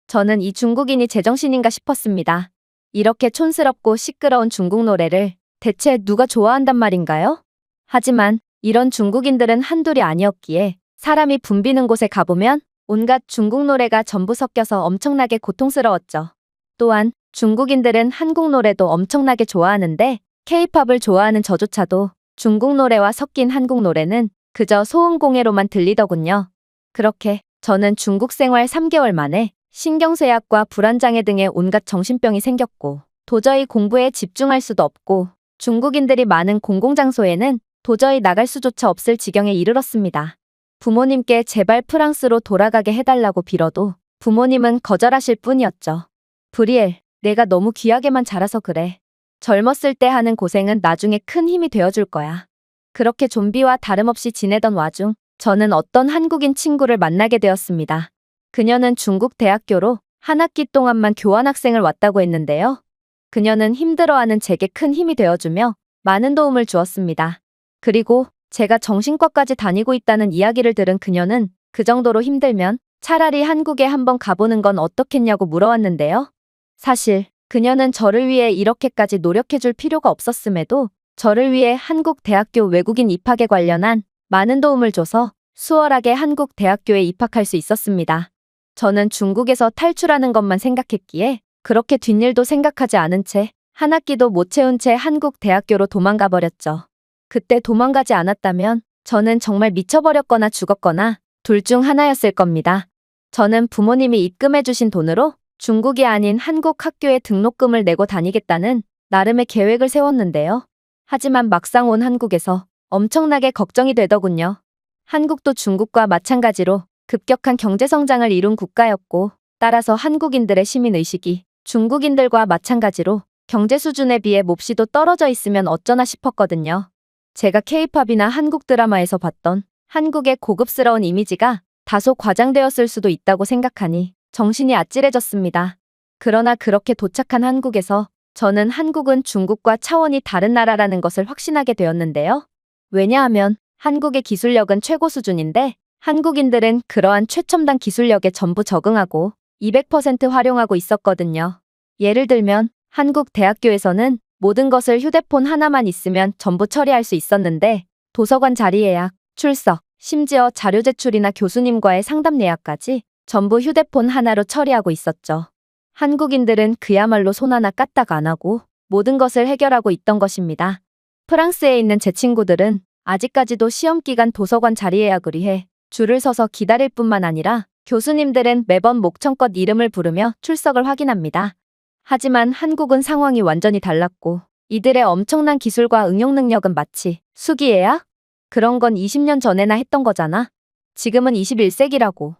저는 이 중국인이 제정신인가 싶었습니다. 이렇게 촌스럽고 시끄러운 중국 노래를 대체 누가 좋아한단 말인가요? 하지만 이런 중국인들은 한둘이 아니었기에 사람이 붐비는 곳에 가보면 온갖 중국 노래가 전부 섞여서 엄청나게 고통스러웠죠. 또한 중국인들은 한국 노래도 엄청나게 좋아하는데 K-팝을 좋아하는 저조차도 중국 노래와 섞인 한국 노래는 그저 소음공해로만 들리더군요. 그렇게 저는 중국 생활 3개월 만에 신경쇠약과 불안장애 등의 온갖 정신병이 생겼고 도저히 공부에 집중할 수도 없고 중국인들이 많은 공공장소에는 도저히 나갈 수조차 없을 지경에 이르렀습니다. 부모님께 제발 프랑스로 돌아가게 해달라고 빌어도 부모님은 거절하실 뿐이었죠. 브리엘, 내가 너무 귀하게만 자라서 그래. 젊었을 때 하는 고생은 나중에 큰 힘이 되어줄 거야. 그렇게 좀비와 다름없이 지내던 와중 저는 어떤 한국인 친구를 만나게 되었습니다. 그녀는 중국 대학교로 한 학기 동안만 교환학생을 왔다고 했는데요. 그녀는 힘들어하는 제게 큰 힘이 되어주며 많은 도움을 주었습니다. 그리고 제가 정신과까지 다니고 있다는 이야기를 들은 그녀는 그 정도로 힘들면 차라리 한국에 한번 가보는 건 어떻겠냐고 물어왔는데요. 사실 그녀는 저를 위해 이렇게까지 노력해줄 필요가 없었음에도 저를 위해 한국 대학교 외국인 입학에 관련한 많은 도움을 줘서 수월하게 한국 대학교에 입학할 수 있었습니다. 저는 중국에서 탈출하는 것만 생각했기에 그렇게 뒷일도 생각하지 않은 채 한 학기도 못 채운 채 한국 대학교로 도망가 버렸죠. 그때 도망가지 않았다면 저는 정말 미쳐버렸거나 죽었거나 둘 중 하나였을 겁니다. 저는 부모님이 입금해주신 돈으로 중국이 아닌 한국 학교에 등록금을 내고 다니겠다는 나름의 계획을 세웠는데요. 하지만 막상 온 한국에서 엄청나게 걱정이 되더군요. 한국도 중국과 마찬가지로 급격한 경제성장을 이룬 국가였고 따라서 한국인들의 시민의식이 중국인들과 마찬가지로 경제 수준에 비해 몹시도 떨어져 있으면 어쩌나 싶었거든요. 제가 K-팝이나 한국 드라마에서 봤던 한국의 고급스러운 이미지가 다소 과장되었을 수도 있다고 생각하니 정신이 아찔해졌습니다. 그러나 그렇게 도착한 한국에서 저는 한국은 중국과 차원이 다른 나라라는 것을 확신하게 되었는데요. 왜냐하면 한국의 기술력은 최고 수준인데 한국인들은 그러한 최첨단 기술력에 전부 적응하고 200% 활용하고 있었거든요. 예를 들면 한국 대학교에서는 모든 것을 휴대폰 하나만 있으면 전부 처리할 수 있었는데 도서관 자리 예약, 출석, 심지어 자료 제출이나 교수님과의 상담 예약까지 전부 휴대폰 하나로 처리하고 있었죠. 한국인들은 그야말로 손 하나 까딱 안 하고 모든 것을 해결하고 있던 것입니다. 프랑스에 있는 제 친구들은 아직까지도 시험 기간 도서관 자리 예약을 위해 줄을 서서 기다릴 뿐만 아니라 교수님들은 매번 목청껏 이름을 부르며 출석을 확인합니다. 하지만 한국은 상황이 완전히 달랐고 이들의 엄청난 기술과 응용 능력은 마치 수기 예약? 그런 건 20년 전에나 했던 거잖아. 지금은 21세기라고.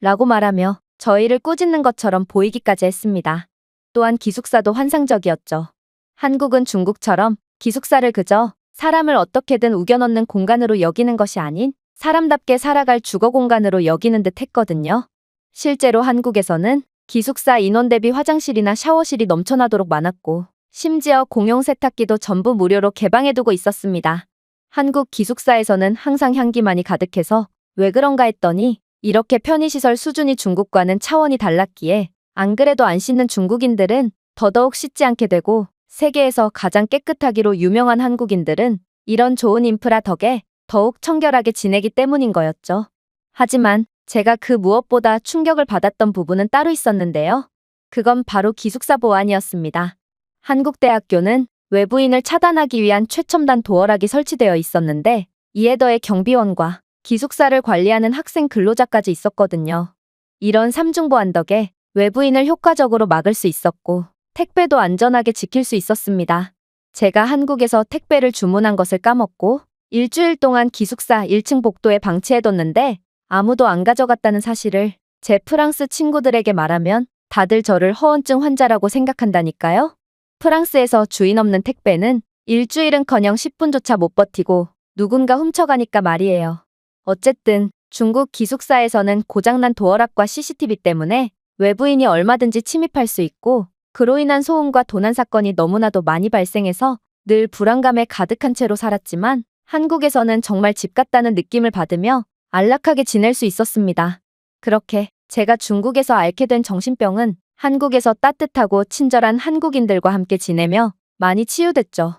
라고 말하며 저희를 꾸짖는 것처럼 보이기까지 했습니다. 또한 기숙사도 환상적이었죠. 한국은 중국처럼 기숙사를 그저 사람을 어떻게든 우겨넣는 공간으로 여기는 것이 아닌 사람답게 살아갈 주거 공간으로 여기는 듯 했거든요. 실제로 한국에서는 기숙사 인원 대비 화장실이나 샤워실이 넘쳐나도록 많았고 심지어 공용 세탁기도 전부 무료로 개방해두고 있었습니다. 한국 기숙사에서는 항상 향기만이 가득해서 왜 그런가 했더니 이렇게 편의시설 수준이 중국과는 차원이 달랐기에 안 그래도 안 씻는 중국인들은 더더욱 씻지 않게 되고 세계에서 가장 깨끗하기로 유명한 한국인들은 이런 좋은 인프라 덕에 더욱 청결하게 지내기 때문인 거였죠. 하지만 제가 그 무엇보다 충격을 받았던 부분은 따로 있었는데요. 그건 바로 기숙사 보안이었습니다. 한국 대학교는 외부인을 차단하기 위한 최첨단 도어락이 설치되어 있었는데 이에 더해 경비원과 기숙사를 관리하는 학생 근로자까지 있었거든요. 이런 삼중보안 덕에 외부인을 효과적으로 막을 수 있었고 택배도 안전하게 지킬 수 있었습니다. 제가 한국에서 택배를 주문한 것을 까먹고 일주일 동안 기숙사 1층 복도에 방치해뒀는데 아무도 안 가져갔다는 사실을 제 프랑스 친구들에게 말하면 다들 저를 허언증 환자라고 생각한다니까요. 프랑스에서 주인 없는 택배는 일주일은커녕 10분조차 못 버티고 누군가 훔쳐가니까 말이에요. 어쨌든 중국 기숙사에서는 고장난 도어락과 CCTV 때문에 외부인이 얼마든지 침입할 수 있고 그로 인한 소음과 도난 사건이 너무나도 많이 발생해서 늘 불안감에 가득한 채로 살았지만 한국에서는 정말 집 같다는 느낌을 받으며 안락하게 지낼 수 있었습니다. 그렇게 제가 중국에서 앓게 된 정신병은 한국에서 따뜻하고 친절한 한국인들과 함께 지내며 많이 치유됐죠.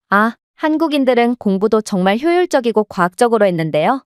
아, 한국인들은 공부도 정말 효율적이고 과학적으로 했는데요.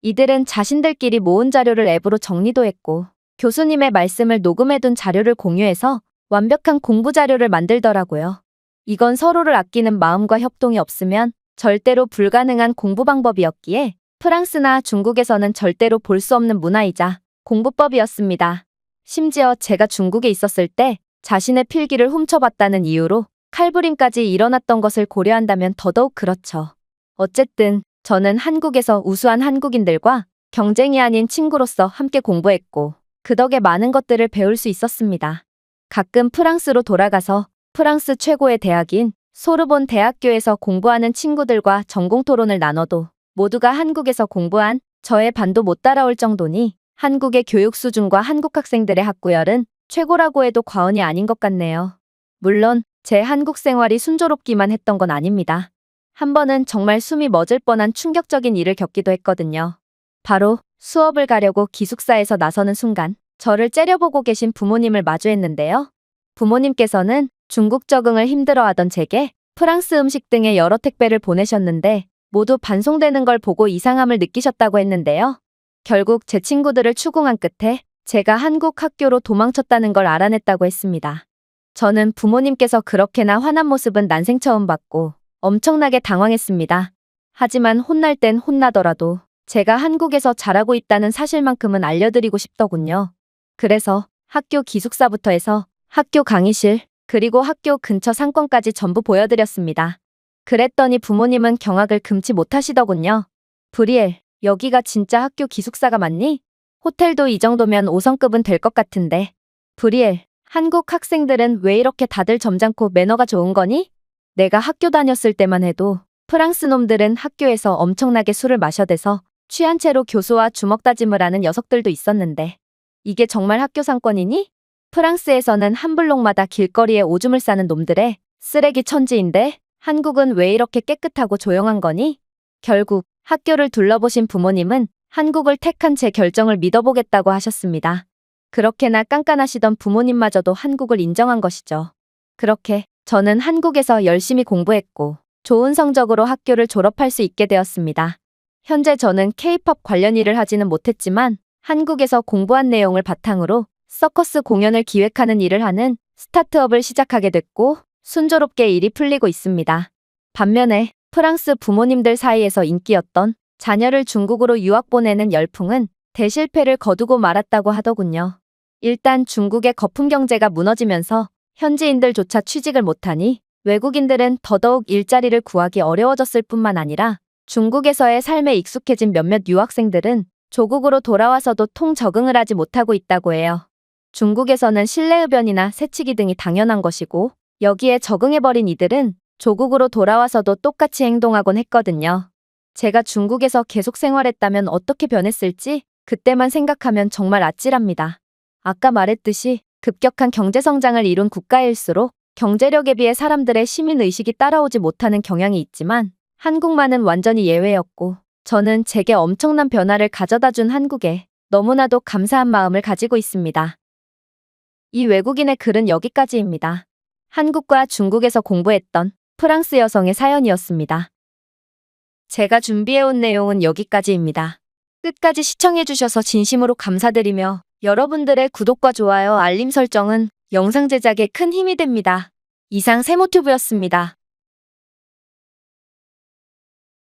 이들은 자신들끼리 모은 자료를 앱으로 정리도 했고 교수님의 말씀을 녹음해둔 자료를 공유해서 완벽한 공부 자료를 만들더라고요. 이건 서로를 아끼는 마음과 협동이 없으면 절대로 불가능한 공부 방법이었기에 프랑스나 중국에서는 절대로 볼 수 없는 문화이자 공부법이었습니다. 심지어 제가 중국에 있었을 때 자신의 필기를 훔쳐봤다는 이유로 칼부림까지 일어났던 것을 고려한다면 더더욱 그렇죠. 어쨌든 저는 한국에서 우수한 한국인들과 경쟁이 아닌 친구로서 함께 공부했고 그 덕에 많은 것들을 배울 수 있었습니다. 가끔 프랑스로 돌아가서 프랑스 최고의 대학인 소르본 대학교에서 공부하는 친구들과 전공 토론을 나눠도 모두가 한국에서 공부한 저의 반도 못 따라올 정도니 한국의 교육 수준과 한국 학생들의 학구열은 최고라고 해도 과언이 아닌 것 같네요. 물론 제 한국 생활이 순조롭기만 했던 건 아닙니다. 한 번은 정말 숨이 멎을 뻔한 충격적인 일을 겪기도 했거든요. 바로 수업을 가려고 기숙사에서 나서는 순간 저를 째려보고 계신 부모님을 마주했는데요. 부모님께서는 중국 적응을 힘들어하던 제게 프랑스 음식 등의 여러 택배를 보내셨는데 모두 반송되는 걸 보고 이상함을 느끼셨다고 했는데요. 결국 제 친구들을 추궁한 끝에 제가 한국 학교로 도망쳤다는 걸 알아냈다고 했습니다. 저는 부모님께서 그렇게나 화난 모습은 난생 처음 봤고 엄청나게 당황했습니다. 하지만 혼날 땐 혼나더라도 제가 한국에서 잘하고 있다는 사실만큼은 알려드리고 싶더군요. 그래서 학교 기숙사부터 해서 학교 강의실, 그리고 학교 근처 상권까지 전부 보여드렸습니다. 그랬더니 부모님은 경악을 금치 못하시더군요. 브리엘, 여기가 진짜 학교 기숙사가 맞니? 호텔도 이 정도면 5성급은 될 것 같은데. 브리엘, 한국 학생들은 왜 이렇게 다들 점잖고 매너가 좋은 거니? 내가 학교 다녔을 때만 해도 프랑스 놈들은 학교에서 엄청나게 술을 마셔대서 취한 채로 교수와 주먹다짐을 하는 녀석들도 있었는데 이게 정말 학교 상권이니? 프랑스에서는 한 블록마다 길거리에 오줌을 싸는 놈들의 쓰레기 천지인데 한국은 왜 이렇게 깨끗하고 조용한 거니? 결국 학교를 둘러보신 부모님은 한국을 택한 제 결정을 믿어보겠다고 하셨습니다. 그렇게나 깐깐하시던 부모님마저도 한국을 인정한 것이죠. 그렇게 저는 한국에서 열심히 공부했고 좋은 성적으로 학교를 졸업할 수 있게 되었습니다. 현재 저는 K-팝 관련 일을 하지는 못했지만 한국에서 공부한 내용을 바탕으로 서커스 공연을 기획하는 일을 하는 스타트업을 시작하게 됐고 순조롭게 일이 풀리고 있습니다. 반면에 프랑스 부모님들 사이에서 인기였던 자녀를 중국으로 유학 보내는 열풍은 대실패를 거두고 말았다고 하더군요. 일단 중국의 거품 경제가 무너지면서 현지인들조차 취직을 못하니 외국인들은 더더욱 일자리를 구하기 어려워졌을 뿐만 아니라 중국에서의 삶에 익숙해진 몇몇 유학생들은 조국으로 돌아와서도 통 적응을 하지 못하고 있다고 해요. 중국에서는 실내흡연이나 새치기 등이 당연한 것이고 여기에 적응해버린 이들은 조국으로 돌아와서도 똑같이 행동하곤 했거든요. 제가 중국에서 계속 생활했다면 어떻게 변했을지 그때만 생각하면 정말 아찔합니다. 아까 말했듯이 급격한 경제성장을 이룬 국가일수록 경제력에 비해 사람들의 시민의식이 따라오지 못하는 경향이 있지만 한국만은 완전히 예외였고 저는 제게 엄청난 변화를 가져다준 한국에 너무나도 감사한 마음을 가지고 있습니다. 이 외국인의 글은 여기까지입니다. 한국과 중국에서 공부했던 프랑스 여성의 사연이었습니다. 제가 준비해온 내용은 여기까지입니다. 끝까지 시청해주셔서 진심으로 감사드리며 여러분들의 구독과 좋아요, 알림 설정은 영상 제작에 큰 힘이 됩니다. 이상 세모튜브였습니다.